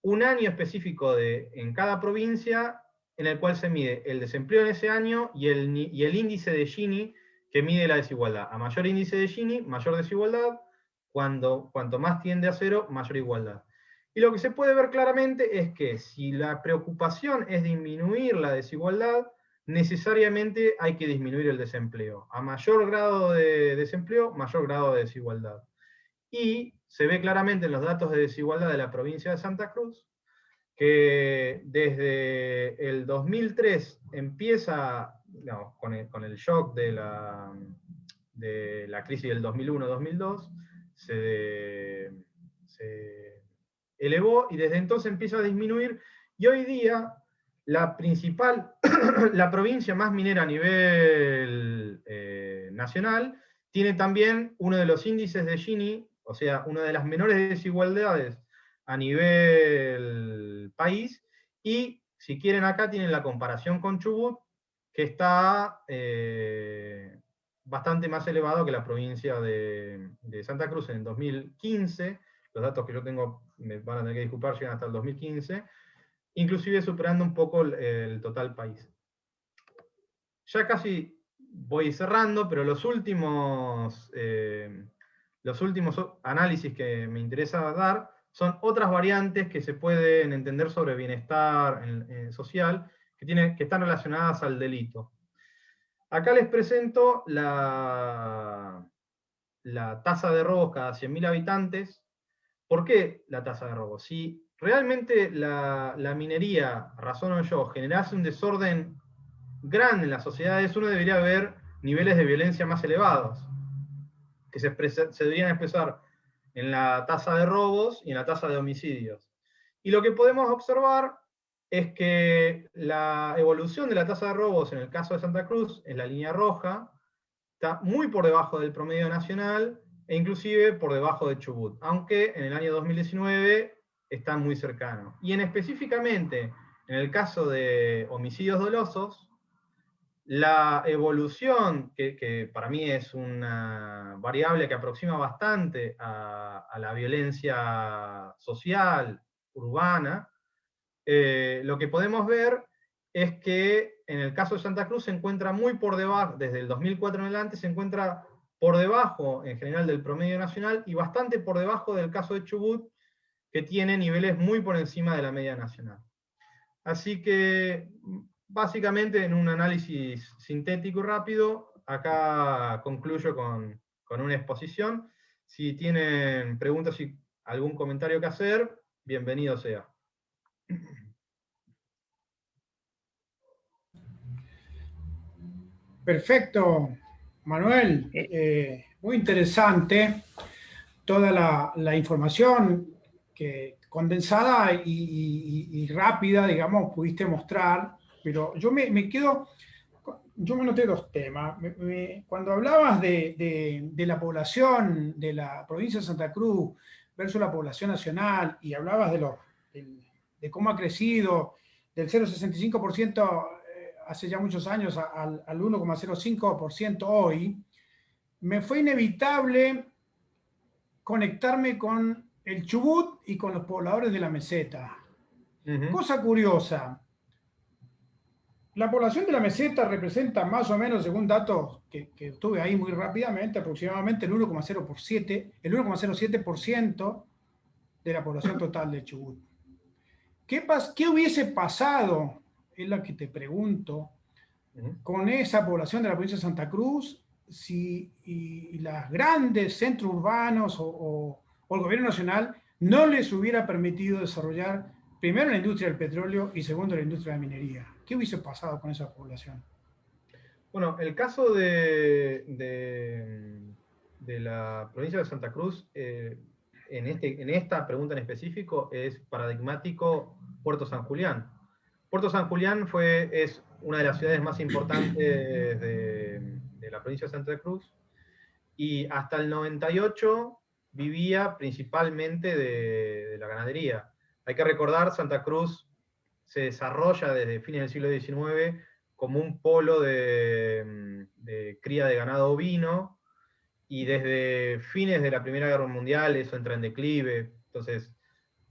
un año específico en cada provincia en el cual se mide el desempleo en ese año y el índice de Gini que mide la desigualdad. A mayor índice de Gini, mayor desigualdad. Cuanto más tiende a cero, mayor igualdad. Y lo que se puede ver claramente es que si la preocupación es disminuir la desigualdad, necesariamente hay que disminuir el desempleo. A mayor grado de desempleo, mayor grado de desigualdad. Y se ve claramente en los datos de desigualdad de la provincia de Santa Cruz, que desde el 2003 empieza, no, con el shock de la crisis del 2001-2002, se elevó y desde entonces empieza a disminuir, y hoy día la provincia más minera a nivel nacional tiene también uno de los índices de Gini, o sea, una de las menores desigualdades a nivel país, y si quieren acá tienen la comparación con Chubut, que está bastante más elevado que la provincia de Santa Cruz en el 2015. Los datos que yo tengo, me van a tener que disculpar, llegan hasta el 2015, inclusive superando un poco el total país. Ya casi voy cerrando, pero los últimos análisis que me interesa dar son otras variantes que se pueden entender sobre bienestar social, que están relacionadas al delito. Acá les presento la tasa de robos cada 100.000 habitantes. ¿Por qué la tasa de robos? Si realmente la minería, razono yo, generase un desorden grande en las sociedades, uno debería ver niveles de violencia más elevados, que se deberían expresar en la tasa de robos y en la tasa de homicidios. Y lo que podemos observar es que la evolución de la tasa de robos en el caso de Santa Cruz, en la línea roja, está muy por debajo del promedio nacional e inclusive por debajo de Chubut, aunque en el año 2019 está muy cercano. Y específicamente en el caso de homicidios dolosos, la evolución, que para mí es una variable que aproxima bastante a la violencia social, urbana, lo que podemos ver es que en el caso de Santa Cruz se encuentra muy por debajo, desde el 2004 en adelante se encuentra por debajo en general del promedio nacional y bastante por debajo del caso de Chubut, que tiene niveles muy por encima de la media nacional. Así que, básicamente, en un análisis sintético y rápido, acá concluyo con una exposición. Si tienen preguntas y algún comentario que hacer, bienvenido sea. Perfecto, Manuel. Muy interesante toda la información que condensada y rápida, digamos, pudiste mostrar, pero yo me quedo yo me noté dos temas. Cuando hablabas de la población de la provincia de Santa Cruz versus la población nacional y hablabas de cómo ha crecido del 0,65% hace ya muchos años al 1,05% hoy, me fue inevitable conectarme con el Chubut y con los pobladores de la meseta. Cosa curiosa, la población de la meseta representa más o menos, según datos que tuve ahí muy rápidamente, aproximadamente el 1,07% de la población total de Chubut. ¿Qué hubiese pasado, es lo que te pregunto, con esa población de la provincia de Santa Cruz si los grandes centros urbanos o el gobierno nacional no les hubiera permitido desarrollar primero la industria del petróleo y segundo la industria de la minería? ¿Qué hubiese pasado con esa población? Bueno, el caso de la provincia de Santa Cruz, en esta pregunta en específico, es paradigmático Puerto San Julián. Puerto San Julián es una de las ciudades más importantes de la provincia de Santa Cruz, y hasta el 98 vivía principalmente de la ganadería. Hay que recordar, Santa Cruz se desarrolla desde fines del siglo XIX como un polo de cría de ganado ovino, y desde fines de la Primera Guerra Mundial eso entra en declive. Entonces,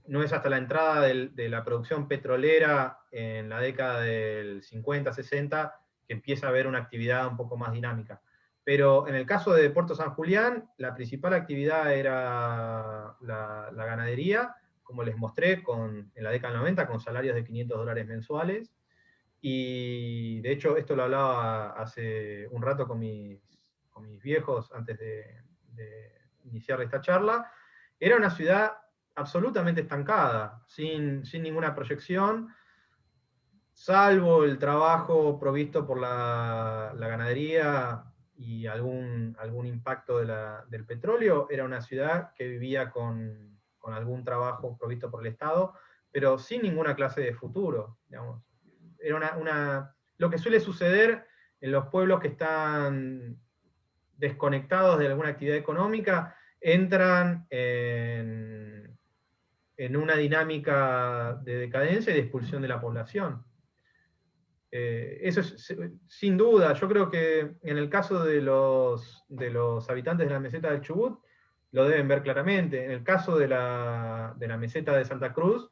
no es hasta la entrada de la producción petrolera en la década del 50, 60, que empieza a haber una actividad un poco más dinámica. Pero en el caso de Puerto San Julián, la principal actividad era la ganadería, como les mostré, en la década del 90, con salarios de $500 mensuales. Y de hecho, esto lo hablaba hace un rato con mis viejos antes de iniciar esta charla. Era una ciudad absolutamente estancada, sin ninguna proyección, salvo el trabajo provisto por la ganadería y algún impacto del petróleo. Era una ciudad que vivía con algún trabajo provisto por el Estado, pero sin ninguna clase de futuro, digamos. Era lo que suele suceder en los pueblos que están desconectados de alguna actividad económica, entran en una dinámica de decadencia y de expulsión de la población. Eso es sin duda. Yo creo que en el caso de los habitantes de la meseta del Chubut, lo deben ver claramente. En el caso de la meseta de Santa Cruz,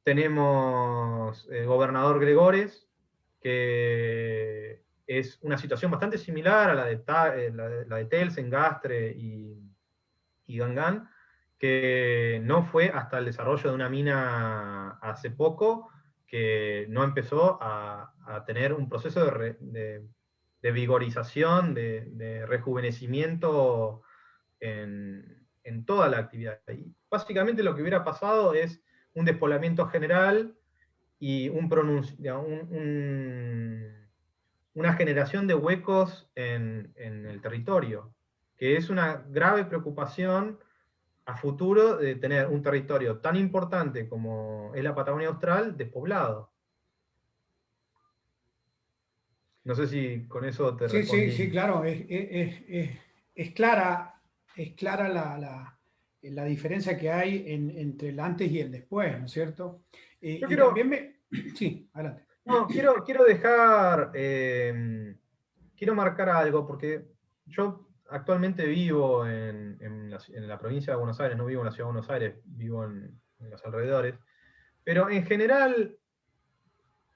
tenemos el gobernador Gregores, que es una situación bastante similar a la de Telsen, Gastre y Gangán, que no fue hasta el desarrollo de una mina hace poco que no empezó a tener un proceso de vigorización, de rejuvenecimiento en toda la actividad. Y básicamente lo que hubiera pasado es un despoblamiento general y una generación de huecos en el territorio, que es una grave preocupación a futuro de tener un territorio tan importante como es la Patagonia Austral despoblado. No sé si con eso te respondí. Sí, claro, es clara la diferencia que hay entre el antes y el después, ¿no es cierto? Yo y también Sí, adelante. No, quiero dejar, quiero marcar algo, porque yo actualmente vivo en la provincia de Buenos Aires, no vivo en la ciudad de Buenos Aires, vivo en los alrededores, pero en general,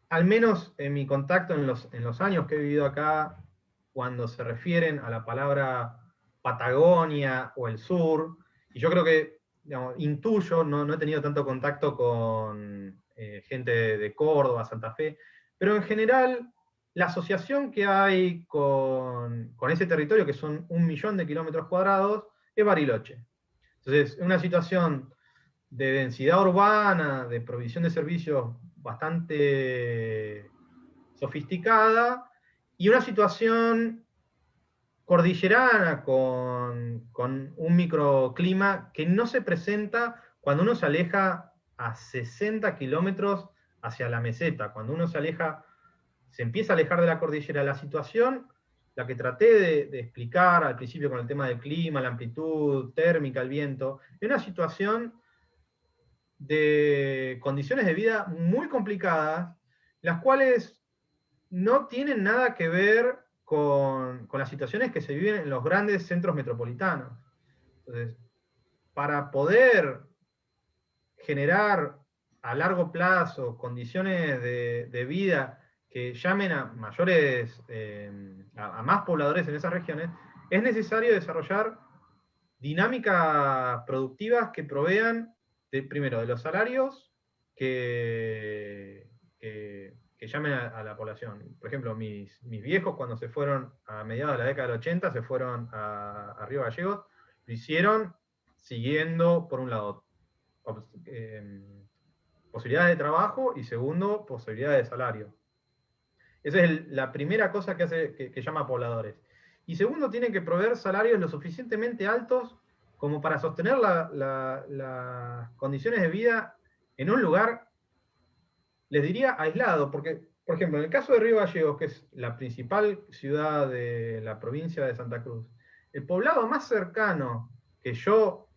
al menos en mi contacto en los años que he vivido acá, cuando se refieren a la palabra Patagonia o el sur, y yo creo que, digamos, intuyo, no he tenido tanto contacto con gente de Córdoba, Santa Fe, pero en general la asociación que hay con ese territorio, que son 1 millón de kilómetros cuadrados, es Bariloche. Entonces, es una situación de densidad urbana, de provisión de servicios bastante sofisticada, y una situación cordillerana con un microclima que no se presenta cuando uno se aleja a 60 kilómetros hacia la meseta. Cuando uno se aleja se empieza a alejar de la cordillera. La situación, la que traté de explicar al principio con el tema del clima, la amplitud térmica, el viento, es una situación de condiciones de vida muy complicadas, las cuales no tienen nada que ver con las situaciones que se viven en los grandes centros metropolitanos. Entonces, para poder generar a largo plazo condiciones de vida que llamen a mayores, a más pobladores en esas regiones, es necesario desarrollar dinámicas productivas que provean, primero, de los salarios que llamen a la población. Por ejemplo, mis viejos cuando se fueron a mediados de la década del 80, se fueron a Río Gallegos, lo hicieron siguiendo, por un lado, posibilidades de trabajo y segundo, posibilidades de salario. Esa es la primera cosa que hace que llama a pobladores. Y segundo, tienen que proveer salarios lo suficientemente altos como para sostener las condiciones de vida en un lugar, les diría, aislado, porque, por ejemplo, en el caso de Río Gallegos, que es la principal ciudad de la provincia de Santa Cruz, el poblado más cercano que yo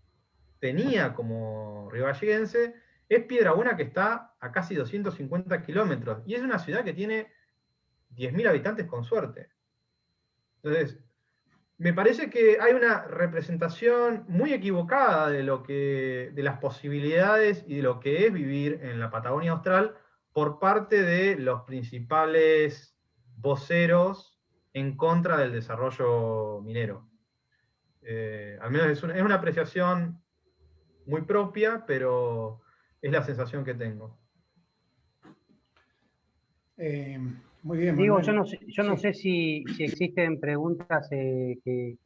tenía como riogalleguense es Piedrabuena, que está a casi 250 kilómetros, y es una ciudad que tiene 10.000 habitantes con suerte. Entonces, me parece que hay una representación muy equivocada de las posibilidades y de lo que es vivir en la Patagonia Austral por parte de los principales voceros en contra del desarrollo minero. Al menos es una apreciación muy propia, pero es la sensación que tengo. Muy bien, Digo, Manuel. yo no sé si existen preguntas que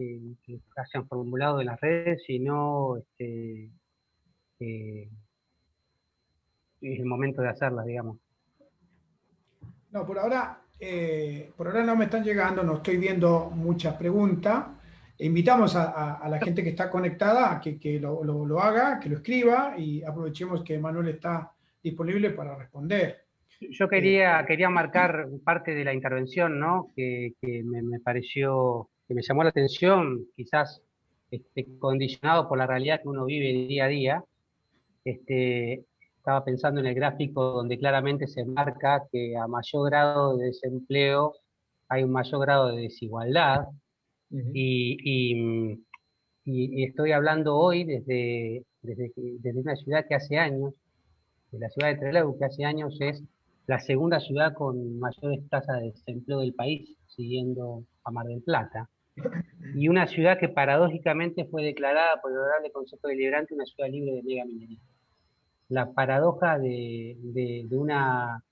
hayan formulado en las redes, si no, es el momento de hacerlas, digamos. No, por ahora no me están llegando, no estoy viendo muchas preguntas. Invitamos a la gente que está conectada a que lo haga, que lo escriba, y aprovechemos que Manuel está disponible para responder. Yo quería marcar parte de la intervención, ¿no? Que me pareció, que me llamó la atención, quizás condicionado por la realidad que uno vive día a día. Estaba pensando en el gráfico donde claramente se marca que a mayor grado de desempleo hay un mayor grado de desigualdad. Y estoy hablando hoy desde una ciudad que hace años, de la ciudad de Trelew, que hace años es la segunda ciudad con mayores tasas de desempleo del país, siguiendo a Mar del Plata. Y una ciudad que paradójicamente fue declarada por el Honorable Consejo Deliberante una ciudad libre de megaminería. La paradoja de una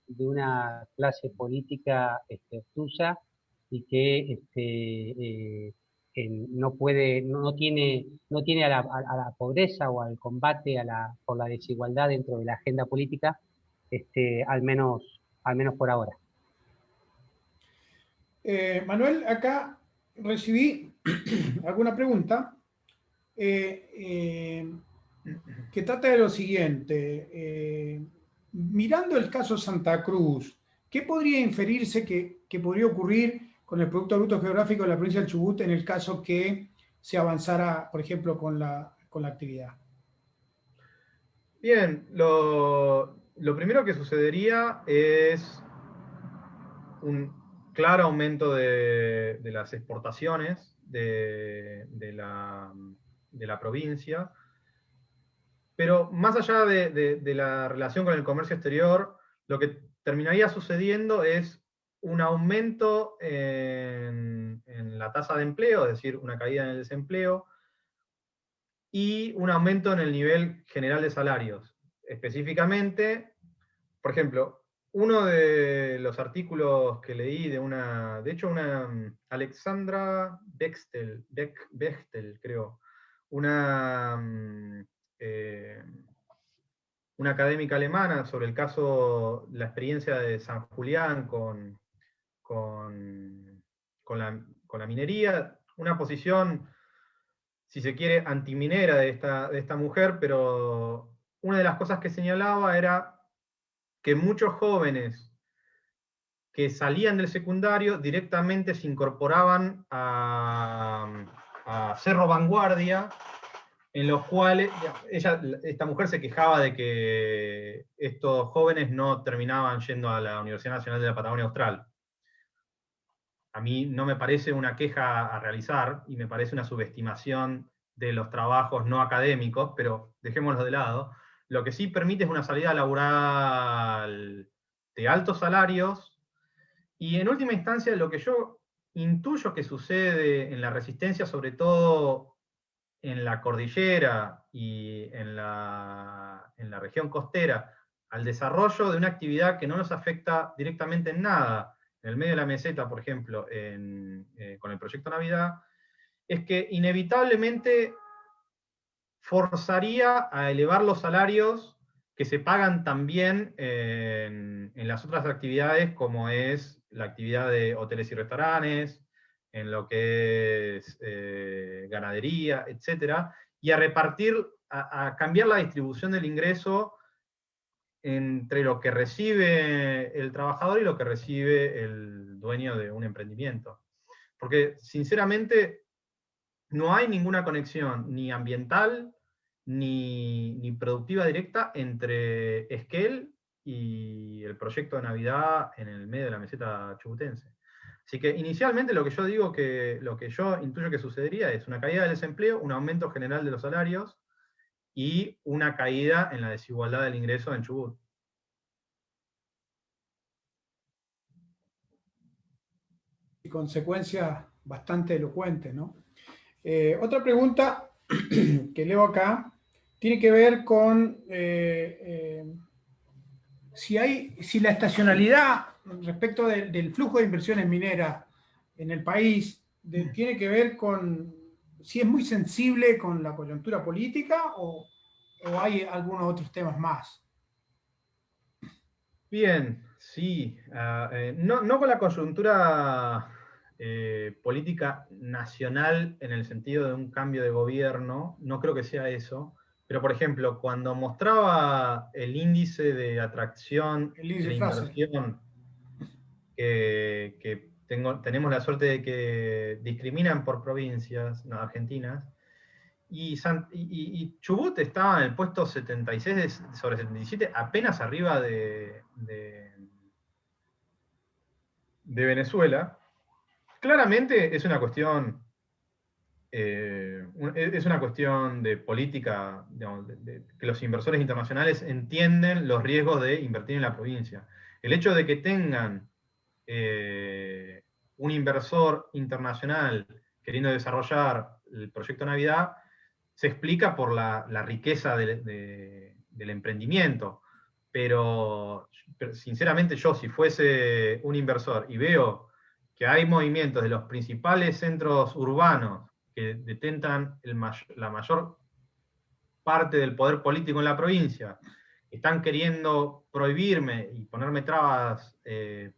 clase política obtusa y que no tiene a la pobreza o al combate por la desigualdad dentro de la agenda política, al menos por ahora. Manuel, acá recibí alguna pregunta que trata de lo siguiente. Mirando el caso Santa Cruz, ¿qué podría inferirse que podría ocurrir con el Producto Bruto Geográfico de la provincia del Chubut en el caso que se avanzara, por ejemplo, con la actividad? Bien, lo primero que sucedería es un claro aumento de las exportaciones de la provincia, pero más allá de la relación con el comercio exterior, lo que terminaría sucediendo es un aumento en la tasa de empleo, es decir, una caída en el desempleo, y un aumento en el nivel general de salarios. Específicamente, por ejemplo, uno de los artículos que leí de hecho una Alexandra Bechtel, creo, una académica alemana sobre el caso, la experiencia de San Julián con la minería, una posición, si se quiere, antiminera de esta mujer, pero una de las cosas que señalaba era que muchos jóvenes que salían del secundario, directamente se incorporaban a Cerro Vanguardia, en los cuales esta mujer se quejaba de que estos jóvenes no terminaban yendo a la Universidad Nacional de la Patagonia Austral. A mí no me parece una queja a realizar, y me parece una subestimación de los trabajos no académicos, pero dejémoslo de lado. Lo que sí permite es una salida laboral de altos salarios, y en última instancia lo que yo intuyo que sucede en la resistencia, sobre todo en la cordillera y en la región costera, al desarrollo de una actividad que no nos afecta directamente en nada, en el medio de la meseta, por ejemplo, con el proyecto Navidad, es que inevitablemente forzaría a elevar los salarios que se pagan también en las otras actividades, como es la actividad de hoteles y restaurantes, en lo que es ganadería, etcétera, y a repartir, a cambiar la distribución del ingreso entre lo que recibe el trabajador y lo que recibe el dueño de un emprendimiento. Porque, sinceramente, no hay ninguna conexión ni ambiental ni productiva directa entre Esquel y el proyecto de Navidad en el medio de la meseta chubutense. Así que inicialmente lo que yo digo lo que yo intuyo que sucedería es una caída del desempleo, un aumento general de los salarios y una caída en la desigualdad del ingreso en Chubut. Y consecuencias bastante elocuentes, ¿no? Otra pregunta que leo acá tiene que ver con si la estacionalidad respecto del flujo de inversiones mineras en el país tiene que ver con si es muy sensible con la coyuntura política o hay algunos otros temas más. Bien, sí. No con la coyuntura política nacional en el sentido de un cambio de gobierno, no creo que sea eso. Pero, por ejemplo, cuando mostraba el índice de atracción de inversión que tenemos la suerte de que discriminan por provincias argentinas, y Chubut estaba en el puesto 76 sobre 77, apenas arriba de Venezuela. Claramente es una cuestión de política, digamos, que los inversores internacionales entienden los riesgos de invertir en la provincia. El hecho de que tengan un inversor internacional queriendo desarrollar el proyecto Navidad se explica por la riqueza del emprendimiento. Pero sinceramente yo, si fuese un inversor y veo que hay movimientos de los principales centros urbanos que detentan la mayor parte del poder político en la provincia, que están queriendo prohibirme y ponerme trabas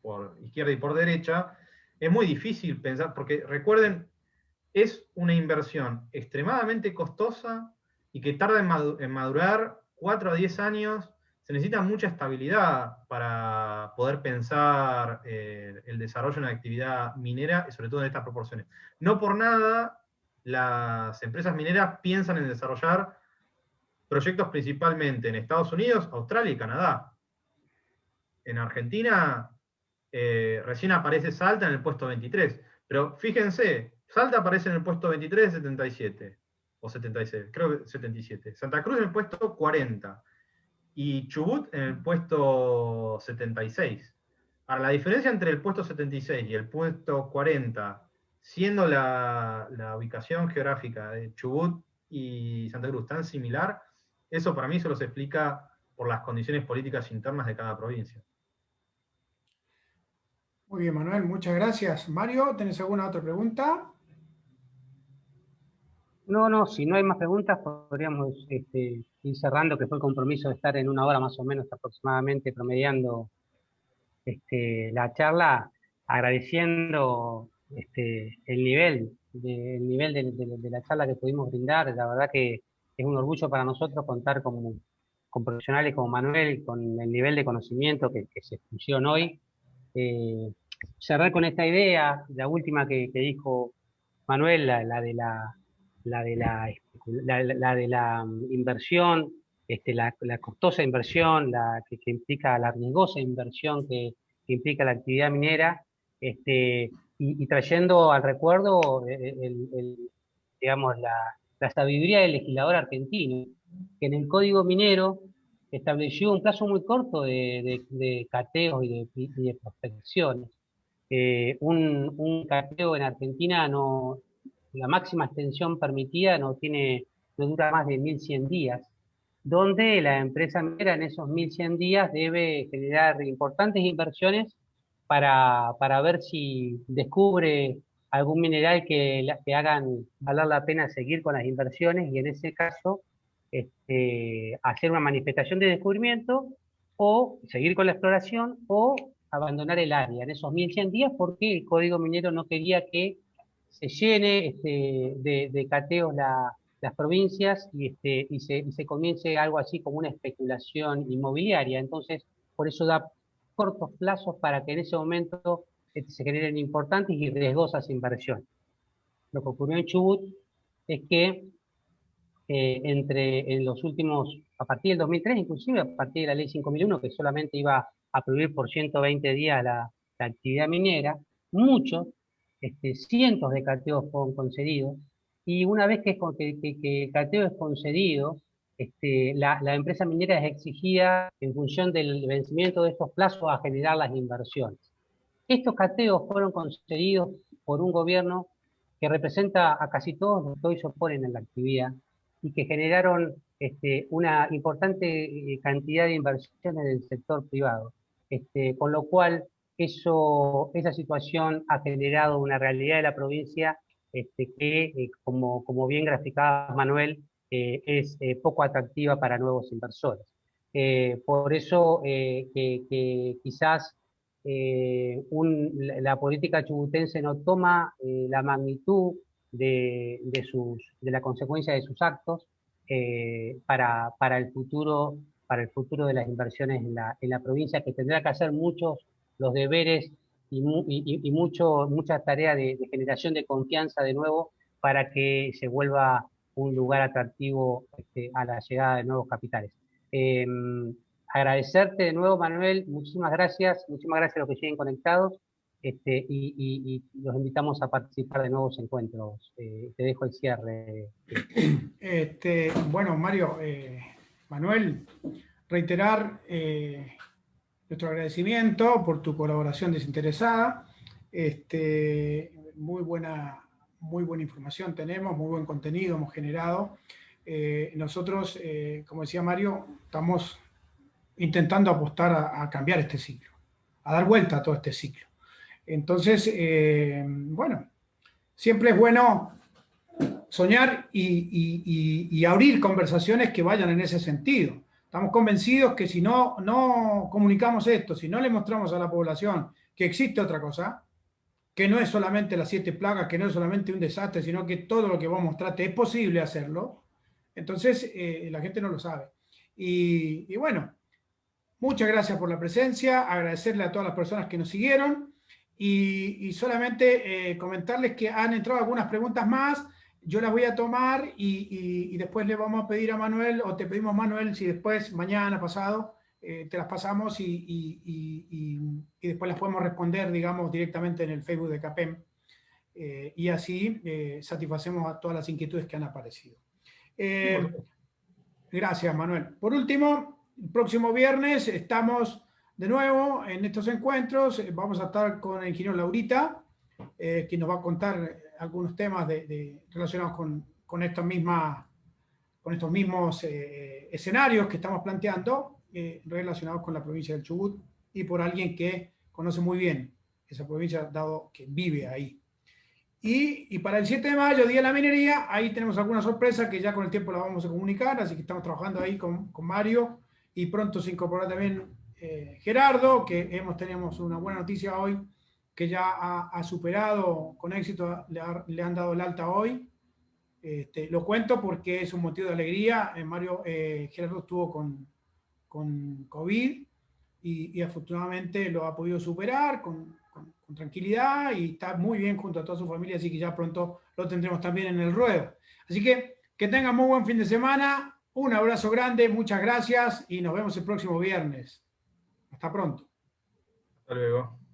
por izquierda y por derecha, es muy difícil pensar, porque recuerden, es una inversión extremadamente costosa y que tarda en madurar 4 a 10 años. Se necesita mucha estabilidad para poder pensar el desarrollo de una actividad minera, y sobre todo en estas proporciones. No por nada las empresas mineras piensan en desarrollar proyectos principalmente en Estados Unidos, Australia y Canadá. En Argentina recién aparece Salta en el puesto 23, pero fíjense, Salta aparece en el puesto 23 de 77, o 76, creo que 77. Santa Cruz en el puesto 40, y Chubut en el puesto 76. Ahora, la diferencia entre el puesto 76 y el puesto 40, siendo la ubicación geográfica de Chubut y Santa Cruz tan similar, eso para mí solo se explica por las condiciones políticas internas de cada provincia. Muy bien, Manuel, muchas gracias. Mario, ¿tenés alguna otra pregunta? No, si no hay más preguntas, podríamos ir cerrando, que fue el compromiso de estar en 1 hora más o menos aproximadamente promediando la charla, agradeciendo el nivel de la charla que pudimos brindar. La verdad que es un orgullo para nosotros contar con profesionales como Manuel, con el nivel de conocimiento que se pusieron hoy. cerrar con esta idea, la última que dijo Manuel, la de la inversión, la costosa inversión, que implica la riesgosa inversión que implica la actividad minera, y trayendo al recuerdo digamos, la sabiduría del legislador argentino, que en el Código Minero estableció un plazo muy corto de cateos y de prospecciones. Un cateo en Argentina no, la máxima extensión permitida no dura más de 1100 días, donde la empresa minera en esos 1100 días debe generar importantes inversiones para ver si descubre algún mineral que hagan valer la pena seguir con las inversiones, y en ese caso hacer una manifestación de descubrimiento o seguir con la exploración o abandonar el área en esos 1100 días, porque el Código Minero no quería que se llene de cateos las provincias y se comience algo así como una especulación inmobiliaria. Entonces, por eso da cortos plazos para que en ese momento se generen importantes y riesgosas inversiones. Lo que ocurrió en Chubut es que en los últimos, a partir del 2003, inclusive a partir de la ley 5001, que solamente iba a prohibir por 120 días la actividad minera, muchos, cientos de cateos fueron concedidos, y una vez que el cateo es concedido, la empresa minera es exigida, en función del vencimiento de estos plazos, a generar las inversiones. Estos cateos fueron concedidos por un gobierno que representa a casi todos los que hoy se oponen a la actividad, y que generaron una importante cantidad de inversiones del sector privado. Con lo cual, esa situación ha generado una realidad de la provincia que, como bien graficaba Manuel, es poco atractiva para nuevos inversores. Por eso que quizás la política chubutense no toma la magnitud de la consecuencia de sus actos para el futuro de las inversiones en la provincia, que tendrá que hacer muchos los deberes y muchas tareas de generación de confianza de nuevo, para que se vuelva un lugar atractivo a la llegada de nuevos capitales. Agradecerte de nuevo, Manuel, muchísimas gracias a los que siguen conectados, y los invitamos a participar de nuevos encuentros. Te dejo el cierre. Bueno, Mario, Manuel, reiterar nuestro agradecimiento por tu colaboración desinteresada. Muy buena información tenemos, muy buen contenido hemos generado. Nosotros, como decía Mario, estamos intentando apostar a cambiar este ciclo, a dar vuelta a todo este ciclo. Entonces, bueno, siempre es bueno soñar y abrir conversaciones que vayan en ese sentido. Estamos convencidos que si no comunicamos esto, si no le mostramos a la población que existe otra cosa, que no es solamente las 7 plagas, que no es solamente un desastre, sino que todo lo que vos mostraste es posible hacerlo, entonces la gente no lo sabe. Y bueno, muchas gracias por la presencia, agradecerle a todas las personas que nos siguieron, y solamente comentarles que han entrado algunas preguntas más. Yo las voy a tomar y después le vamos a pedir a Manuel, o te pedimos, Manuel, si después, mañana, pasado, te las pasamos y después las podemos responder, digamos, directamente en el Facebook de CAPEM, y así satisfacemos a todas las inquietudes que han aparecido. Gracias, Manuel. Por último, el próximo viernes estamos de nuevo en estos encuentros. Vamos a estar con el ingeniero Laurita, que nos va a contar algunos temas relacionados con estos mismos escenarios que estamos planteando, relacionados con la provincia del Chubut, y por alguien que conoce muy bien esa provincia, dado que vive ahí. Y para el 7 de mayo, Día de la Minería, ahí tenemos alguna sorpresa que ya con el tiempo la vamos a comunicar, así que estamos trabajando ahí con Mario, y pronto se incorporará también Gerardo, que tenemos una buena noticia hoy, que ya ha superado con éxito, le han dado el alta hoy. Lo cuento porque es un motivo de alegría. Gerardo estuvo con COVID y afortunadamente lo ha podido superar con tranquilidad y está muy bien junto a toda su familia, así que ya pronto lo tendremos también en el ruedo. Así que tengan muy buen fin de semana, un abrazo grande, muchas gracias y nos vemos el próximo viernes. Hasta pronto. Hasta luego.